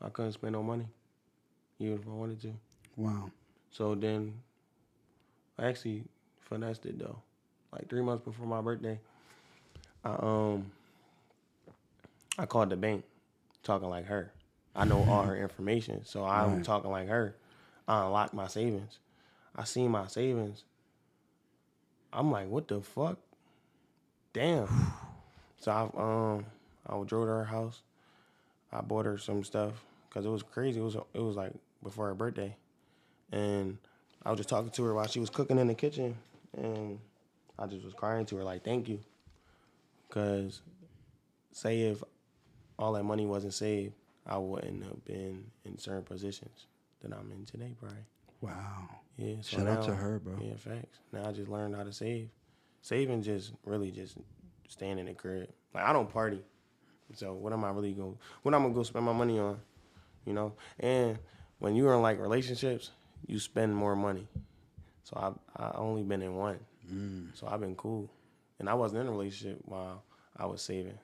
Speaker 2: I couldn't spend no money, even if I wanted to.
Speaker 1: Wow.
Speaker 2: So then I actually finessed it though. Like 3 months before my birthday, I called the bank, talking like her. I know all her information, so I'm talking like her. I unlocked my savings. I seen my savings. I'm like, what the fuck? Damn. So I drove to her house. I bought her some stuff because it was crazy. It was like before her birthday, and I was just talking to her while she was cooking in the kitchen, and I just was crying to her like, thank you, because say if all that money wasn't saved, I wouldn't have been in certain positions that I'm in today, probably.
Speaker 1: Wow.
Speaker 2: Yeah. So
Speaker 1: shout out to her, bro.
Speaker 2: Yeah, facts. Now I just learned how to save. Saving just really just staying in the crib. Like, I don't party. So what am I gonna go spend my money on? You know? And when you're in like relationships, you spend more money. So I only been in one. So I've been cool. And I wasn't in a relationship while I was saving.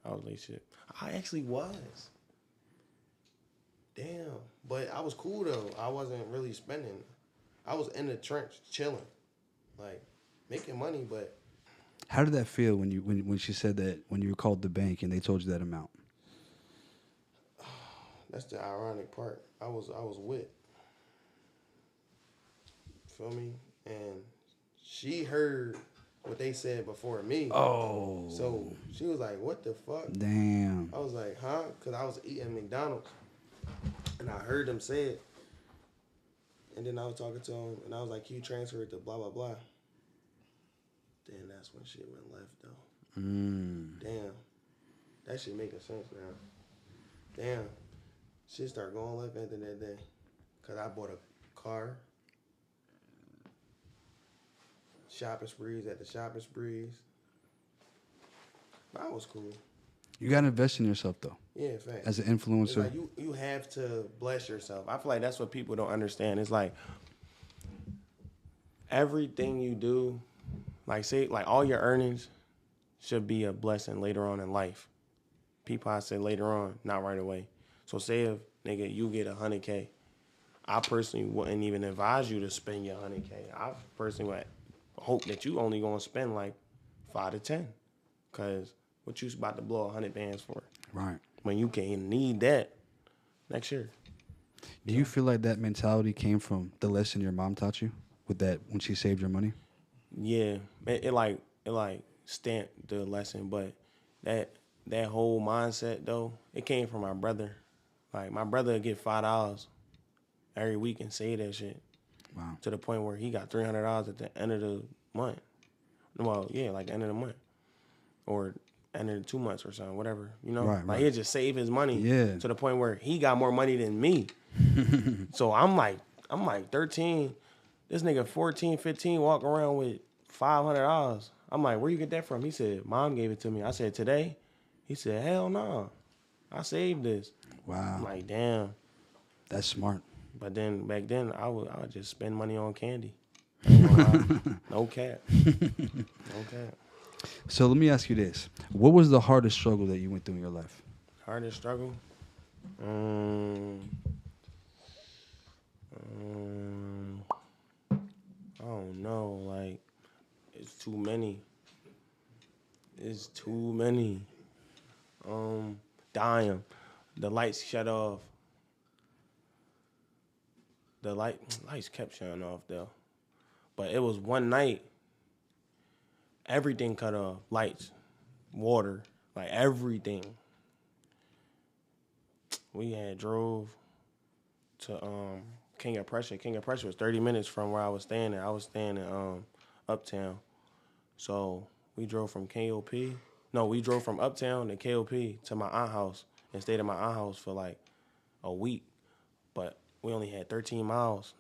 Speaker 2: I was in a relationship. I actually was. Damn. But I was cool though. I wasn't really spending. I was in the trench chilling. Like, making money, but
Speaker 1: how did that feel when she said that, when you called the bank and they told you that amount?
Speaker 2: That's the ironic part. I was with. Feel me? And she heard what they said before me.
Speaker 1: Oh.
Speaker 2: So she was like, what the fuck?
Speaker 1: Damn.
Speaker 2: I was like, huh? Because I was eating McDonald's. And I heard them say it. And then I was talking to him, and I was like, can you transfer it to blah, blah, blah? Then that's when shit went left, though. Damn. That shit making sense now. Damn. Shit started going left after that day. Because I bought a car. Shopping sprees at the shopping sprees. That was cool.
Speaker 1: You got to invest in yourself, though.
Speaker 2: Yeah, fact.
Speaker 1: As an influencer.
Speaker 2: It's like you have to bless yourself. I feel like that's what people don't understand. It's like everything you do, like say, like all your earnings should be a blessing later on in life. People, I said later on, not right away. So say if, nigga, you get $100K, I personally wouldn't even advise you to spend your $100K. I personally would hope that you only gonna spend like 5 to 10, cause what you about to blow 100 bands for?
Speaker 1: Right.
Speaker 2: When you can need that next year.
Speaker 1: Do you feel like that mentality came from the lesson your mom taught you with that when she saved your money?
Speaker 2: Yeah, it stamped the lesson, but that whole mindset though, it came from my brother. Like my brother would get $5 every week and say that shit.
Speaker 1: Wow.
Speaker 2: To the point where he got $300 at the end of the month. Well, yeah, like the end of the month. Or end of the 2 months or something, whatever. You know? Like he'd just save his money to the point where he got more money than me. So I'm like 13. This nigga 14, 15 walking around with $500. I'm like, where you get that from? He said, Mom gave it to me. I said, today? He said, hell no. I saved this.
Speaker 1: Wow.
Speaker 2: I'm like, damn.
Speaker 1: That's smart.
Speaker 2: But then back then I would just spend money on candy. No cap. No cap.
Speaker 1: So let me ask you this. What was the hardest struggle that you went through in your life?
Speaker 2: Hardest struggle? I don't know. Like, it's too many. It's too many. Dying. The lights shut off. The lights kept shutting off though. But it was one night, everything cut off. Lights, water, like everything. We had drove to King of Prussia. King of Prussia was 30 minutes from where I was staying at. I was staying in Uptown. So we drove from we drove from Uptown to KOP to my aunt's house and stayed at my aunt's house for like a week. But we only had 13 miles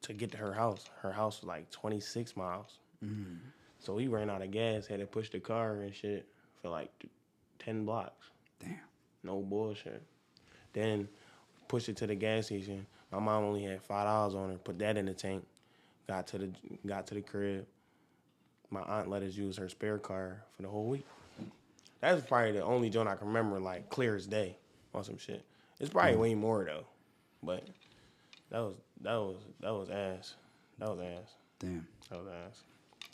Speaker 2: to get to her house. Her house was like 26 miles. Mm. So we ran out of gas, had to push the car and shit for like 10 blocks.
Speaker 1: Damn.
Speaker 2: No bullshit. Then pushed it to the gas station. My mom only had $5 on her. Put that in the tank. Got to the crib. My aunt let us use her spare car for the whole week. That's probably the only joint I can remember like clear as day on some shit. It's probably way more though, but that was ass. That was ass.
Speaker 1: Damn.
Speaker 2: That was ass.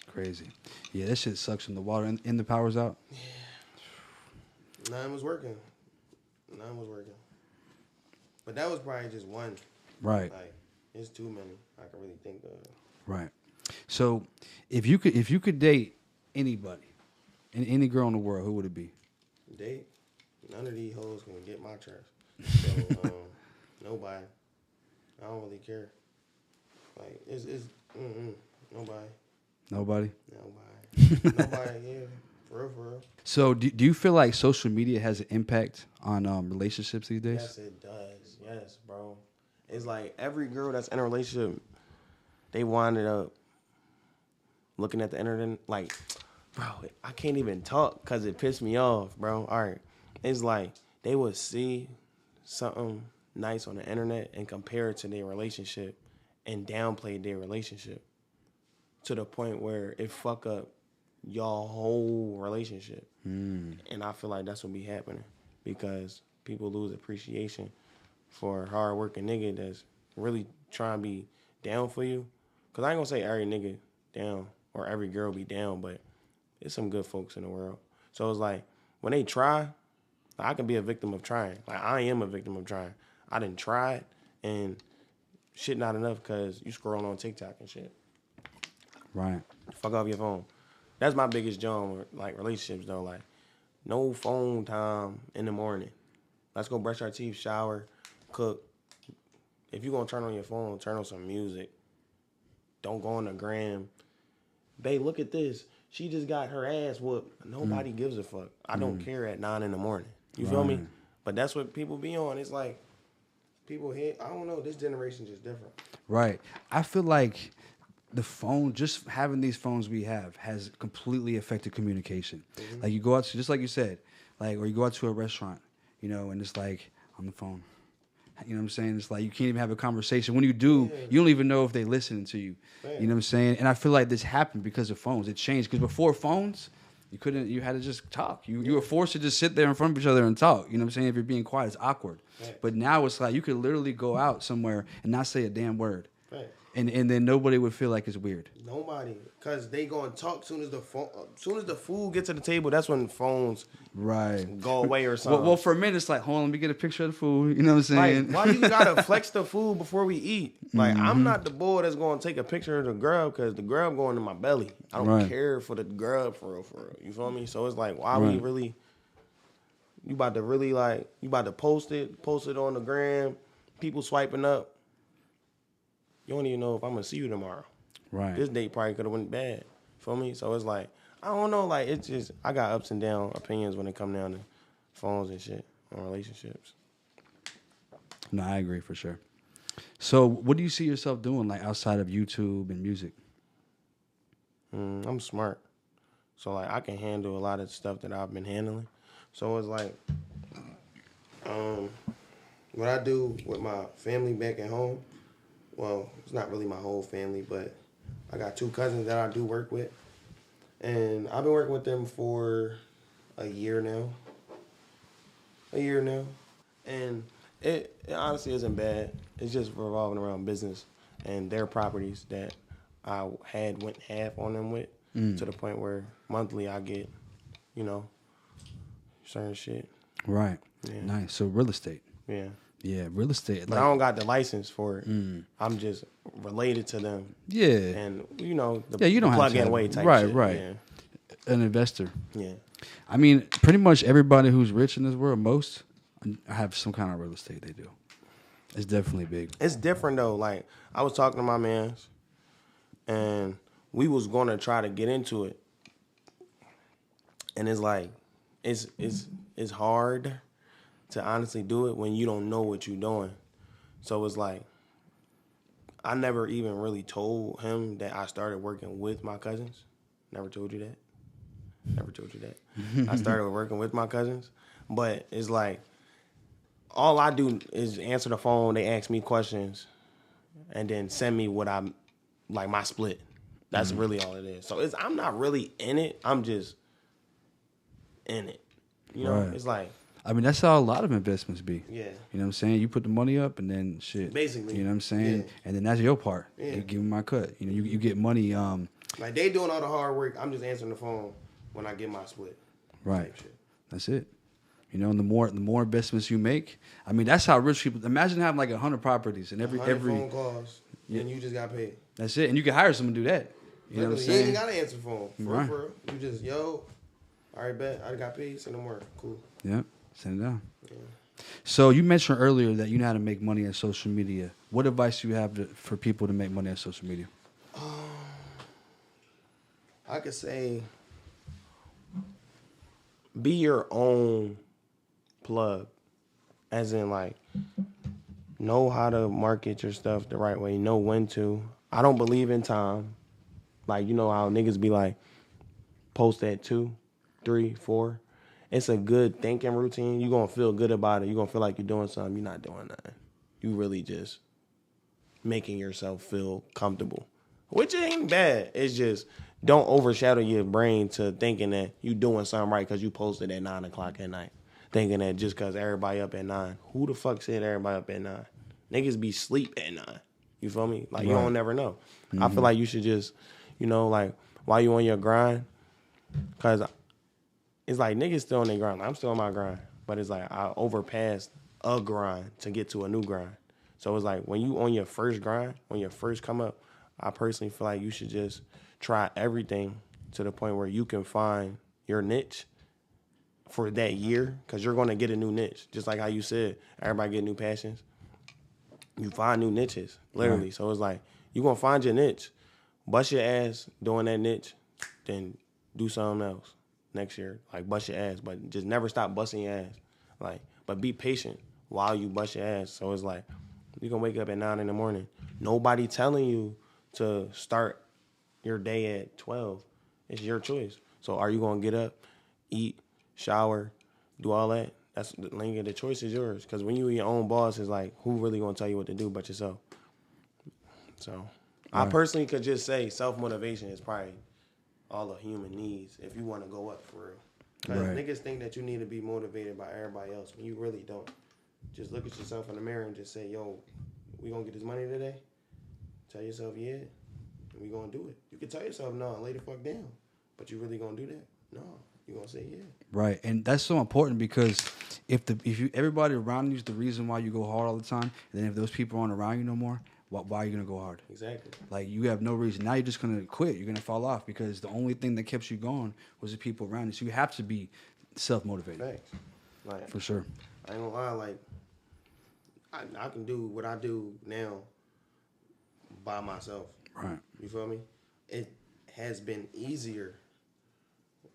Speaker 1: Crazy. Yeah, that shit sucks when the water and the power's out.
Speaker 2: Yeah. None was working. But that was probably just one.
Speaker 1: Right.
Speaker 2: Like, it's too many I can really think of.
Speaker 1: Right. So, if you could date anybody, and any girl in the world, who would it be?
Speaker 2: Date? None of these hoes can get my trust. So, nobody. I don't really care. Like, it's nobody.
Speaker 1: Nobody?
Speaker 2: Nobody, yeah. For real.
Speaker 1: So, do you feel like social media has an impact on relationships these days?
Speaker 2: Yes, it does. Yes, bro. It's like every girl that's in a relationship, they winded up looking at the internet. Like, bro, I can't even talk because it pissed me off, bro. All right. It's like they would see something nice on the internet and compare it to their relationship and downplay their relationship to the point where it fuck up y'all whole relationship. And I feel like that's what be happening because people lose appreciation for a hard-working nigga that's really trying to be down for you. Because I ain't going to say every nigga down or every girl be down, but there's some good folks in the world. So it's like when they try, I can be a victim of trying. Like I am a victim of trying. I done tried and shit not enough because you scroll on TikTok and shit.
Speaker 1: Right.
Speaker 2: Fuck off your phone. That's my biggest job with like relationships though. Like no phone time in the morning. Let's go brush our teeth, shower, cook. If you gonna turn on your phone, turn on some music. Don't go on the gram. Babe, look at this. She just got her ass whooped. Nobody gives a fuck. I don't care at 9 a.m. You feel me? But that's what people be on. It's like people hit. I don't know. This generation just different.
Speaker 1: Right. I feel like the phone, just having these phones we have, has completely affected communication. Mm-hmm. Like you go out to, just like you said, like, or you go out to a restaurant, you know, and it's like on the phone. You know what I'm saying? It's like you can't even have a conversation. When you do, you don't even know if they listening to you. Man. You know what I'm saying? And I feel like this happened because of phones. It changed because before phones, you had to just talk. You were forced to just sit there in front of each other and talk. You know what I'm saying? If you're being quiet, it's awkward. Right. But now it's like you could literally go out somewhere and not say a damn word. Right. And then nobody would feel like it's weird.
Speaker 2: Nobody. Cause they gonna talk soon as the food gets to the table. That's when phones go away or something.
Speaker 1: Well, for a minute it's like, hold on, let me get a picture of the food. You know what I'm saying?
Speaker 2: Like, why you gotta flex the food before we eat? Like, I'm not the boy that's gonna take a picture of the grub because the grub going in my belly. I don't care for the grub for real. You feel me? So it's like, why we really? You about to post it on the gram. People swiping up. You don't even know if I'm gonna see you tomorrow.
Speaker 1: Right.
Speaker 2: This date probably could have went bad. Feel me? So it's like, I don't know. Like, it's just, I got ups and down opinions when it come down to phones and shit on relationships.
Speaker 1: No, I agree for sure. So what do you see yourself doing, like, outside of YouTube and music?
Speaker 2: I'm smart. So, like, I can handle a lot of stuff that I've been handling. So it's like, what I do with my family back at home, well, it's not really my whole family, but I got 2 cousins that I do work with. And I've been working with them for a year now. And it honestly isn't bad. It's just revolving around business and their properties that I went half on them with to the point where monthly I get, certain shit.
Speaker 1: Right.
Speaker 2: Yeah.
Speaker 1: Nice. So real estate.
Speaker 2: Yeah.
Speaker 1: Yeah, real estate.
Speaker 2: But I don't got the license for it. I'm just related to them.
Speaker 1: Yeah.
Speaker 2: And, you don't
Speaker 1: have
Speaker 2: plug
Speaker 1: to
Speaker 2: and wait type
Speaker 1: right,
Speaker 2: shit.
Speaker 1: Right,
Speaker 2: Yeah.
Speaker 1: An investor.
Speaker 2: Yeah.
Speaker 1: I mean, pretty much everybody who's rich in this world, most have some kind of real estate they do. It's definitely big.
Speaker 2: It's different, though. Like, I was talking to my mans, and we was going to try to get into it. And it's like, it's hard to honestly do it when you don't know what you're doing. So it's like, I never even really told him that I started working with my cousins. Never told you that. I started working with my cousins. But it's like, all I do is answer the phone. They ask me questions and then send me what I'm, like, my split. That's really all it is. So I'm not really in it. I'm just in it. It's like,
Speaker 1: I mean, that's how a lot of investments be.
Speaker 2: Yeah.
Speaker 1: You know what I'm saying? You put the money up and then shit.
Speaker 2: Basically.
Speaker 1: You know what I'm saying?
Speaker 2: Yeah.
Speaker 1: And then that's your part.
Speaker 2: Yeah.
Speaker 1: You give me my cut. You get money.
Speaker 2: Like, they doing all the hard work. I'm just answering the phone when I get my split.
Speaker 1: Right.
Speaker 2: Type shit.
Speaker 1: That's it. And the more investments you make, I mean, that's how rich people. Imagine having like 100 properties and every
Speaker 2: phone calls, and you just got paid.
Speaker 1: That's it. And you can hire someone to do that. You know what I'm saying?
Speaker 2: You ain't gotta answer the phone.
Speaker 1: Right.
Speaker 2: For real. You just, all right, bet. I got paid. Send them work. Cool.
Speaker 1: Yep. Send it down.
Speaker 2: Yeah.
Speaker 1: So you mentioned earlier that you know how to make money on social media. What advice do you have for people to make money on social media?
Speaker 2: I could say, be your own plug, as in, like, know how to market your stuff the right way, know when to. I don't believe in time. Like, you know how niggas be like, post at 2, 3, 4. It's a good thinking routine. You're going to feel good about it. You're going to feel like you're doing something. You're not doing nothing. You really just making yourself feel comfortable, which ain't bad. It's just, don't overshadow your brain to thinking that you doing something right because you posted at 9 o'clock at night. Thinking that just because everybody up at 9. Who the fuck said everybody up at 9? Niggas be sleep at 9. You feel me? Like, you don't never know. I feel like you should just, like, while you on your grind, because it's like niggas still on their grind. I'm still on my grind. But it's like I overpassed a grind to get to a new grind. So it's like when you on your first grind, when you first come up, I personally feel like you should just try everything to the point where you can find your niche for that year, because you're going to get a new niche. Just like how you said, everybody get new passions. You find new niches, literally. Right. So it's like, you're going to find your niche, bust your ass doing that niche, then do something else next year. Like, bust your ass, but just never stop busting your ass. Like, but be patient while you bust your ass. So it's like, you can wake up at 9 in the morning. Nobody telling you to start your day at 12. It's your choice. So are you going to get up, eat, shower, do all that? That's the choice is yours. Because when you your own boss, it's like, who really going to tell you what to do but yourself? So right. I personally could just say self-motivation is probably all a human needs if you want to go up for real. Because niggas think that you need to be motivated by everybody else when you really don't. Just look at yourself in the mirror and just say, yo, we going to get this money today? Tell yourself, yeah. we gonna do it. You can tell yourself no and lay the fuck down, but you really gonna do that? No, you gonna say yeah.
Speaker 1: Right, and that's so important because if everybody around you is the reason why you go hard all the time, and then if those people aren't around you no more, why are you gonna go hard?
Speaker 2: Exactly.
Speaker 1: Like you have no reason. Now you're just gonna quit. You're gonna fall off because the only thing that kept you going was the people around you. So you have to be self-motivated.
Speaker 2: Thanks. Like,
Speaker 1: for sure.
Speaker 2: I ain't gonna lie. Like I can do what I do now by myself.
Speaker 1: Right.
Speaker 2: You feel me? It has been easier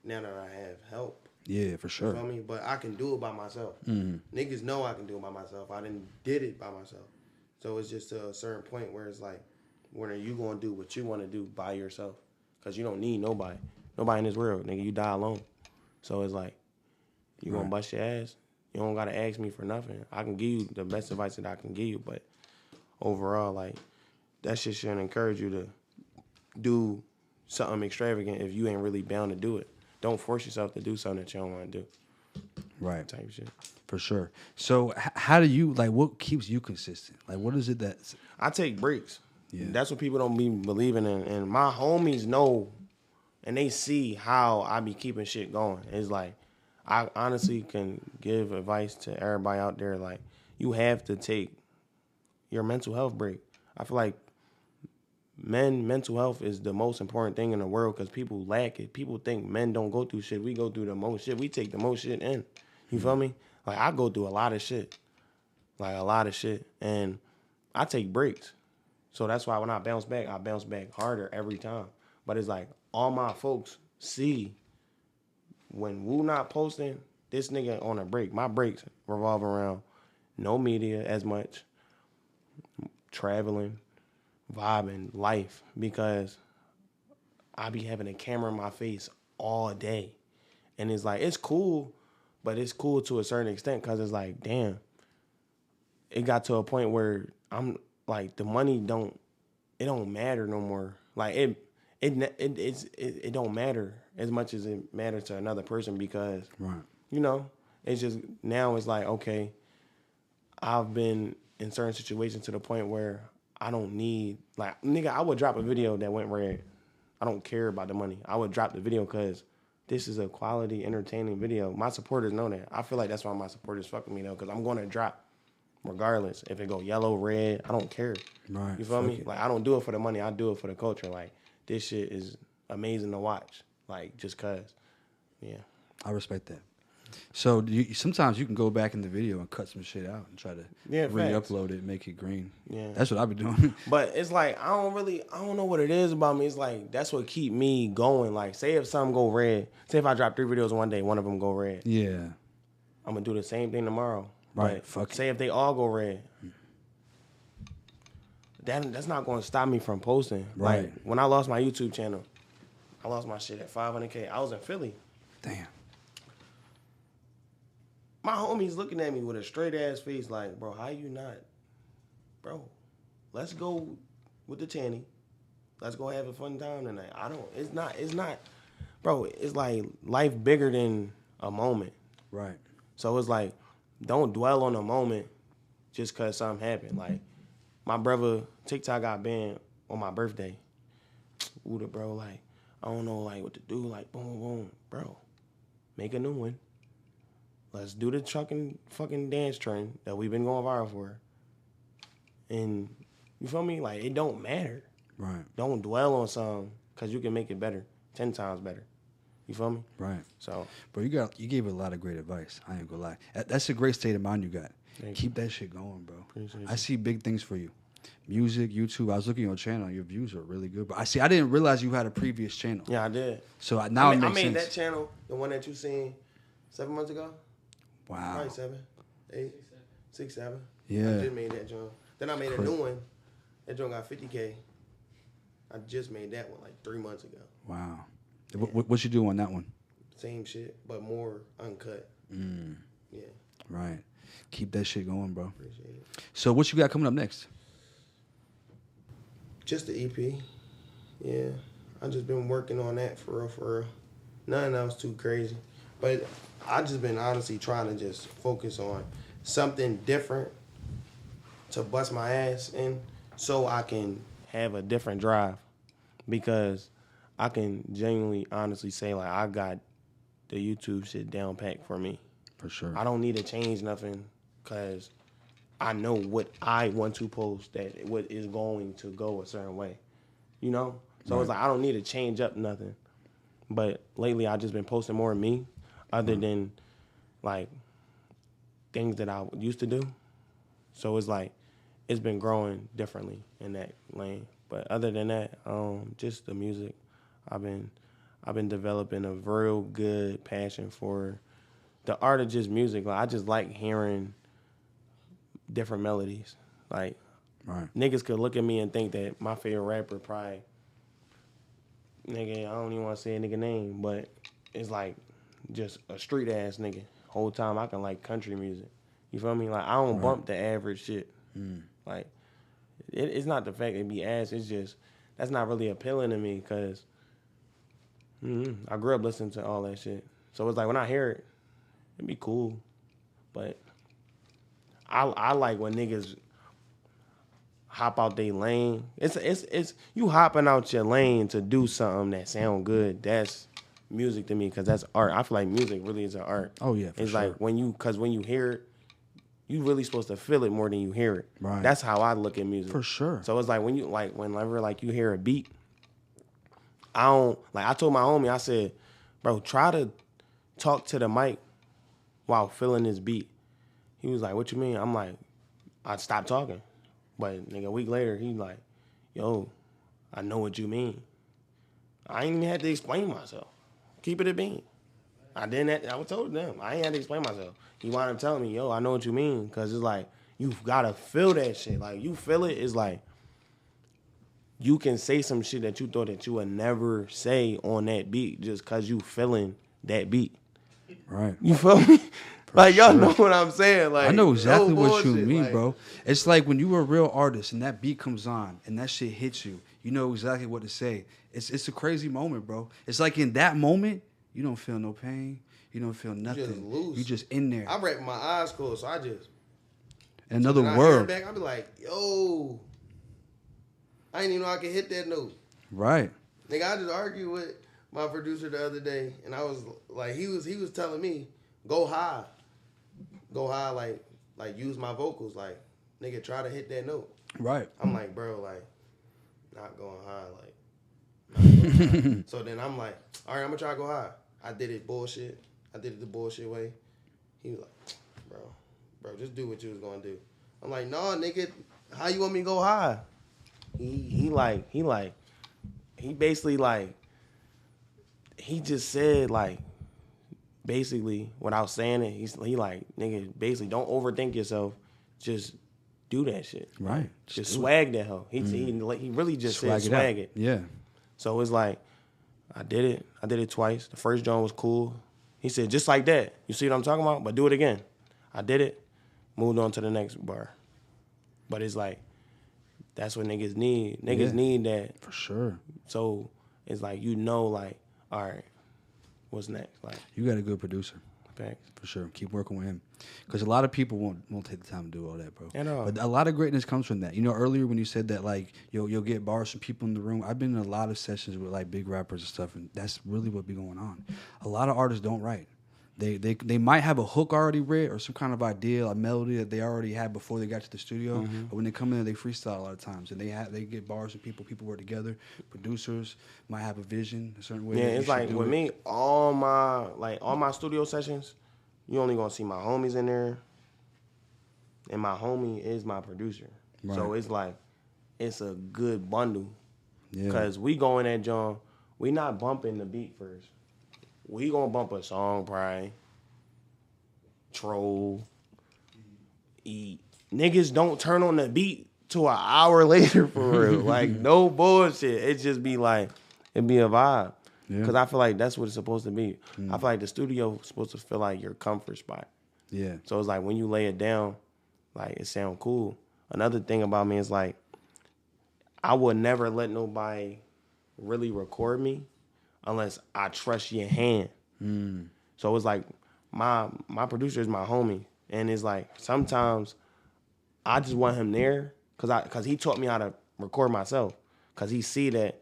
Speaker 2: now that I have help.
Speaker 1: Yeah, for sure.
Speaker 2: You feel me? But I can do it by myself. Mm-hmm. Niggas know I can do it by myself. I did it by myself. So it's just to a certain point where it's like, when are you going to do what you want to do by yourself? Because you don't need nobody. Nobody in this world, nigga. You die alone. So it's like, you going to bust your ass? You don't got to ask me for nothing. I can give you the best advice that I can give you. But overall, like, that shit shouldn't encourage you to do something extravagant if you ain't really bound to do it. Don't force yourself to do something that you don't want to do.
Speaker 1: Right.
Speaker 2: Type shit.
Speaker 1: For sure. So how do you, like, what keeps you consistent? Like, what is it that...
Speaker 2: I take breaks.
Speaker 1: Yeah.
Speaker 2: That's what people don't be believing in. And my homies know, and they see how I be keeping shit going. It's like, I honestly can give advice to everybody out there. Like, you have to take your mental health break. I feel like mental health is the most important thing in the world because people lack it. People think men don't go through shit. We go through the most shit. We take the most shit in. You feel me? Like, I go through a lot of shit. Like, a lot of shit. And I take breaks. So that's why when I bounce back harder every time. But it's like, all my folks see when Woo not posting, this nigga on a break. My breaks revolve around no media as much, traveling, vibing, life. Because I be having a camera in my face all day. And it's like, it's cool, but it's cool to a certain extent because it's like, damn, it got to a point where I'm like, the money don't matter no more. Like it don't matter as much as it matters to another person because,
Speaker 1: right.
Speaker 2: You know, it's just now it's like, okay, I've been in certain situations to the point where I don't need, like, nigga, I would drop a video that went red. I don't care about the money. I would drop the video because this is a quality, entertaining video. My supporters know that. I feel like that's why my supporters fuck with me, though, because I'm going to drop regardless. If it go yellow, red, I don't care.
Speaker 1: Right.
Speaker 2: You feel me? Like, I don't do it for the money. I do it for the culture. Like, this shit is amazing to watch. Like, just because. Yeah.
Speaker 1: I respect that. So sometimes you can go back in the video and cut some shit out and try to re-upload it and make it green. Yeah. That's what I've been doing.
Speaker 2: But it's like, I don't know what it is about me. It's like, that's what keep me going. Like, say if something go red. Say if I drop 3 videos one day, one of them go red.
Speaker 1: Yeah.
Speaker 2: I'm going to do the same thing tomorrow.
Speaker 1: Right.
Speaker 2: But say if they all go red. That's not going to stop me from posting.
Speaker 1: Right.
Speaker 2: Like, when I lost my YouTube channel, I lost my shit at 500K. I was in Philly.
Speaker 1: Damn.
Speaker 2: My homie's looking at me with a straight ass face like, bro, how you not? Bro, let's go with the tanny. Let's go have a fun time tonight. It's not, bro, it's like life bigger than a moment.
Speaker 1: Right.
Speaker 2: So it's like, don't dwell on a moment just because something happened. Like, my brother, TikTok got banned on my birthday. Wooda, bro, like, I don't know, like, what to do. Like, boom, boom. Bro, make a new one. Let's do the fucking dance trend that we've been going viral for. And, you feel me? Like, it don't matter.
Speaker 1: Right.
Speaker 2: Don't dwell on something because you can make it better, 10 times better. You feel me?
Speaker 1: Right.
Speaker 2: So,
Speaker 1: bro, you gave a lot of great advice. I ain't gonna lie. That's a great state of mind you got. Keep that shit going, bro.
Speaker 2: Appreciate
Speaker 1: I see big things for you. Music, YouTube. I was looking at your channel. Your views are really good. But I didn't realize you had a previous channel.
Speaker 2: Yeah, I did.
Speaker 1: So now it makes sense.
Speaker 2: I made that channel, the one that you seen 7 months ago.
Speaker 1: Wow.
Speaker 2: Probably 7, 8, 6, 7.
Speaker 1: Yeah.
Speaker 2: I just made that joint. Then I made a new one. That joint got 50K. I just made that one like 3 months ago.
Speaker 1: Wow. Yeah. What you do on that one?
Speaker 2: Same shit, but more uncut. Yeah.
Speaker 1: Right. Keep that shit going, bro.
Speaker 2: Appreciate it.
Speaker 1: So what you got coming up next?
Speaker 2: Just the EP. Yeah. I just been working on that for real. Nothing else too crazy. But I just been honestly trying to just focus on something different to bust my ass in so I can have a different drive. because I can genuinely, honestly say, like, I got the YouTube shit down packed for me.
Speaker 1: For sure.
Speaker 2: I don't need to change nothing because I know what I want to post, that what is going to go a certain way, you know? So it's like, I don't need to change up nothing. But lately, I've just been posting more of me other than, like, things that I used to do. So it's like, it's been growing differently in that lane. But other than that, just the music. I've been developing a real good passion for the art of just music. Like, I just like hearing different melodies. Like, niggas could look at me and think that my favorite rapper probably, nigga, I don't even want to say a nigga name, but it's like just a street ass nigga. Whole time I can like country music. You feel me? Like, I don't bump the average shit. Like, it's not the fact it be ass. It's just, that's not really appealing to me because I grew up listening to all that shit. So it's like, when I hear it, it'd be cool. But I like when niggas hop out their lane. It's you hopping out your lane to do something that sound good. That's music to me because that's art. I feel like music really is an art.
Speaker 1: Oh yeah,
Speaker 2: it's
Speaker 1: sure.
Speaker 2: like when you hear it, you really supposed to feel it more than you hear it.
Speaker 1: Right.
Speaker 2: That's how I look at music.
Speaker 1: For sure.
Speaker 2: So it's like whenever like you hear a beat, I don't like. I told my homie, I said, bro, try to talk to the mic while feeling this beat. He was like, what you mean? I'm like, I stopped talking. But nigga, a week later, he like, yo, I know what you mean. I ain't even had to explain myself. Keep it a bean. I told them. I ain't had to explain myself. He wound up telling me, yo, I know what you mean. Because it's like, you've got to feel that shit. Like, you feel it, it's like, you can say some shit that you thought that you would never say on that beat just because you feeling that beat.
Speaker 1: Right.
Speaker 2: You feel me? Like, y'all know what I'm saying. Like,
Speaker 1: I know exactly what you mean,
Speaker 2: like,
Speaker 1: bro. It's like when you were a real artist and that beat comes on and that shit hits you, you know exactly what to say. It's a crazy moment, bro. It's like in that moment, you don't feel no pain. You don't feel nothing.
Speaker 2: You just loose.
Speaker 1: You just in there.
Speaker 2: I break my eyes closed, so I just...
Speaker 1: Another
Speaker 2: so
Speaker 1: world.
Speaker 2: I be like, yo, I didn't even know I could hit that note.
Speaker 1: Right.
Speaker 2: Nigga, I just argued with my producer the other day, and I was like, he was telling me, go high, like use my vocals, like, nigga, try to hit that note.
Speaker 1: Right.
Speaker 2: I'm like, bro, like, not going high, like, not going high. So then I'm like, all right, I'm gonna try to go high. I did it bullshit. I did it the bullshit way. He was like, bro, just do what you was gonna do. I'm like, no, nigga, how you want me to go high? He basically like, he just said like, basically without saying it, he like, nigga, basically don't overthink yourself, just do that shit.
Speaker 1: Right.
Speaker 2: Just swag that hoe. He really just said swag it.
Speaker 1: Yeah.
Speaker 2: So it's like, I did it twice. The first joint was cool. He said, just like that. You see what I'm talking about? But do it again. I did it, moved on to the next bar. But it's like, that's what niggas need. Niggas need that.
Speaker 1: For sure.
Speaker 2: So it's like, you know, like, all right, what's next? Like,
Speaker 1: you got a good producer.
Speaker 2: Thanks.
Speaker 1: For sure. Keep working with him. Because a lot of people won't take the time to do all that, bro.
Speaker 2: I know.
Speaker 1: But a lot of greatness comes from that. You know, earlier when you said that, like, you'll get bars from people in the room. I've been in a lot of sessions with, like, big rappers and stuff, and that's really what be going on. A lot of artists don't write. They might have a hook already read or some kind of idea, a melody that they already had before they got to the studio. Mm-hmm. But when they come in, they freestyle a lot of times, and they get bars from people. People work together. Producers might have a vision a certain way.
Speaker 2: Yeah, it's like with me, all my studio sessions, you only gonna see my homies in there, and my homie is my producer. Right. So it's like, it's a good bundle. Yeah. Cause we go in that joint, we not bumping the beat first. We gonna bump a song, probably. Troll. Eat. Niggas don't turn on the beat till an hour later, for real. Like, no bullshit. It just be like, it be a vibe. Yeah. Because I feel like that's what it's supposed to be. I feel like the studio is supposed to feel like your comfort spot. Yeah. So it's like, when you lay it down, like, it sound cool. Another thing about me is, like, I would never let nobody really record me unless I trust your hand. So it's like, my producer is my homie. And it's like, sometimes I just want him there because he taught me how to record myself. Because he see that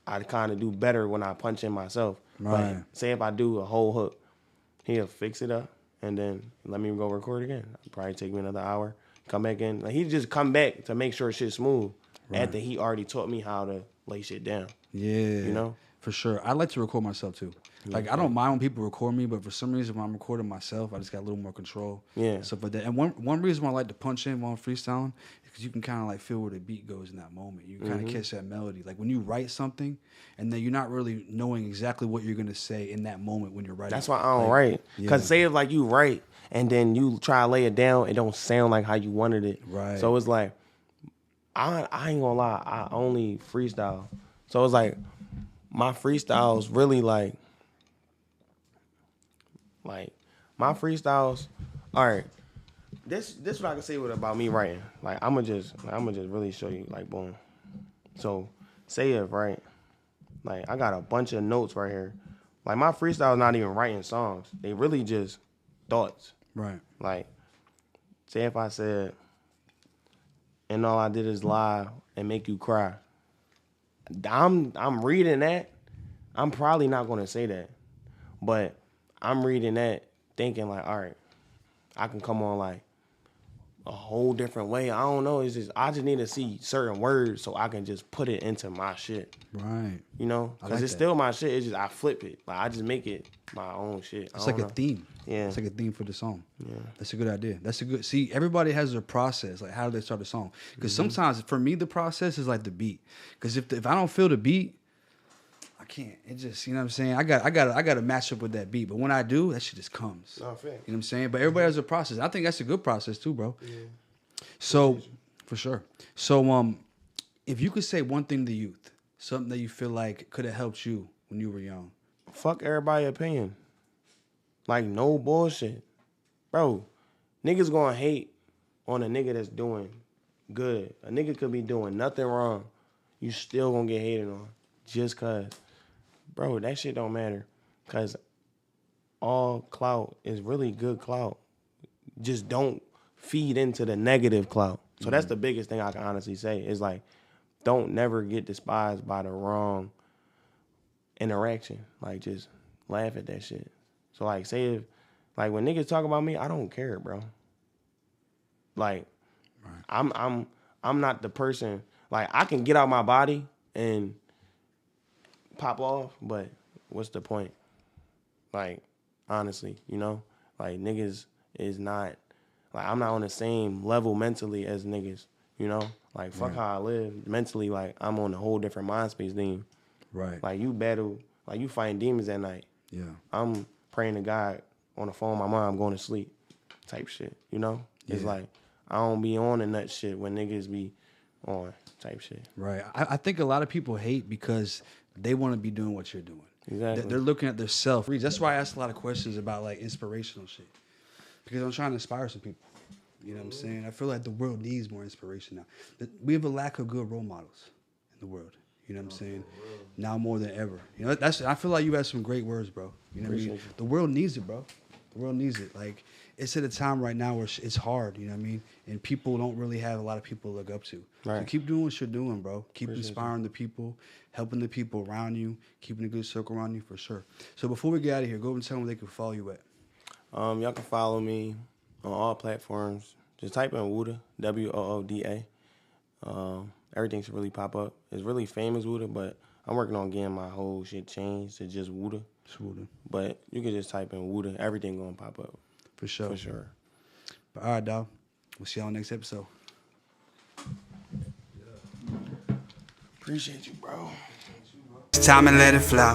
Speaker 2: I kind of do better when I punch in myself.
Speaker 1: Right.
Speaker 2: But say if I do a whole hook, he'll fix it up and then let me go record again. It'll probably take me another hour. Come back in. Like, he just come back to make sure shit's smooth after he already taught me how to lay shit down.
Speaker 1: Yeah.
Speaker 2: You know?
Speaker 1: For sure. I like to record myself too. Like, I don't mind when people record me, but for some reason when I'm recording myself, I just got a little more control.
Speaker 2: Yeah.
Speaker 1: Stuff like that. And one reason why I like to punch in while I'm freestyling is because you can kind of like feel where the beat goes in that moment. You kind of catch that melody. Like when you write something and then you're not really knowing exactly what you're going to say in that moment when you're writing.
Speaker 2: That's why I don't write. Because say if like you write and then you try to lay it down, it don't sound like how you wanted it.
Speaker 1: Right.
Speaker 2: So it's like, I ain't gonna lie, I only freestyle. So it's like, my freestyles really like my freestyles. All right, this what I can say about me writing. Like I'ma just really show you. Like boom. So say if right, like I got a bunch of notes right here. Like my freestyle not even writing songs. They really just thoughts.
Speaker 1: Right.
Speaker 2: Like say if I said, and all I did is lie and make you cry. I'm reading that. I'm probably not gonna say that, but I'm reading that thinking like, all right, I can come on like a whole different way. I don't know. It's just I just need to see certain words so I can just put it into my shit.
Speaker 1: Right.
Speaker 2: You know, because it's still my shit. It's just I flip it. Like I just make it my own shit.
Speaker 1: It's like a theme.
Speaker 2: Yeah.
Speaker 1: It's like a theme for the song.
Speaker 2: Yeah.
Speaker 1: That's a good idea. That's a good. See, everybody has their process. Like how do they start a song? Because sometimes for me the process is like the beat. Because if I don't feel the beat, I can't. It just, you know what I'm saying? I got to match up with that beat. But when I do, that shit just comes.
Speaker 2: No, fair.
Speaker 1: You know what I'm saying? But everybody has a process. I think that's a good process too, bro. Yeah. So, for sure. So, if you could say one thing to youth, something that you feel like could have helped you when you were young.
Speaker 2: Fuck everybody's opinion. Like, no bullshit. Bro, niggas gonna hate on a nigga that's doing good. A nigga could be doing nothing wrong. You still gonna get hated on. Just cause. Bro, that shit don't matter. Cause all clout is really good clout. Just don't feed into the negative clout. So that's the biggest thing I can honestly say. Is like, don't never get despised by the wrong interaction. Like, just laugh at that shit. So like, say if, like when niggas talk about me, I don't care, bro. Like, I'm not the person. Like, I can get out my body and pop off, but what's the point? Like, honestly, you know? Like, niggas is not, like, I'm not on the same level mentally as niggas, you know? Like, fuck how I live mentally. Like, I'm on a whole different mind space than you.
Speaker 1: Right.
Speaker 2: Like, you battle, like, you fighting demons at night.
Speaker 1: Yeah.
Speaker 2: I'm praying to God on the phone with my mom going to sleep type shit, you know? It's like, I don't be on the nut shit when niggas be on type shit.
Speaker 1: Right. I think a lot of people hate because they want to be doing what you're doing.
Speaker 2: Exactly.
Speaker 1: They're looking at their self. That's why I ask a lot of questions about like inspirational shit. Because I'm trying to inspire some people. You know what I'm saying? I feel like the world needs more inspiration now. We have a lack of good role models in the world. You know what I'm saying? Now more than ever. You know, I feel like you had some great words, bro. You know what I mean? The world needs it, bro. The world needs it. Like, it's at a time right now where it's hard, you know what I mean? And people don't really have a lot of people to look up to. Right. So keep doing what you're doing, bro. Keep inspiring the people, helping the people around you, keeping a good circle around you for sure. So before we get out of here, go over and tell them where they can follow you at.
Speaker 2: Y'all can follow me on all platforms. Just type in Wooda, Wooda. Everything should really pop up. It's really famous Wooda, but I'm working on getting my whole shit changed to just Wooda.
Speaker 1: It's Wooda.
Speaker 2: But you can just type in Wooda. Everything gonna pop up.
Speaker 1: For sure.
Speaker 2: For sure.
Speaker 1: But all right, dog. We'll see y'all next episode.
Speaker 2: Appreciate you, bro.
Speaker 3: It's time to let it flow.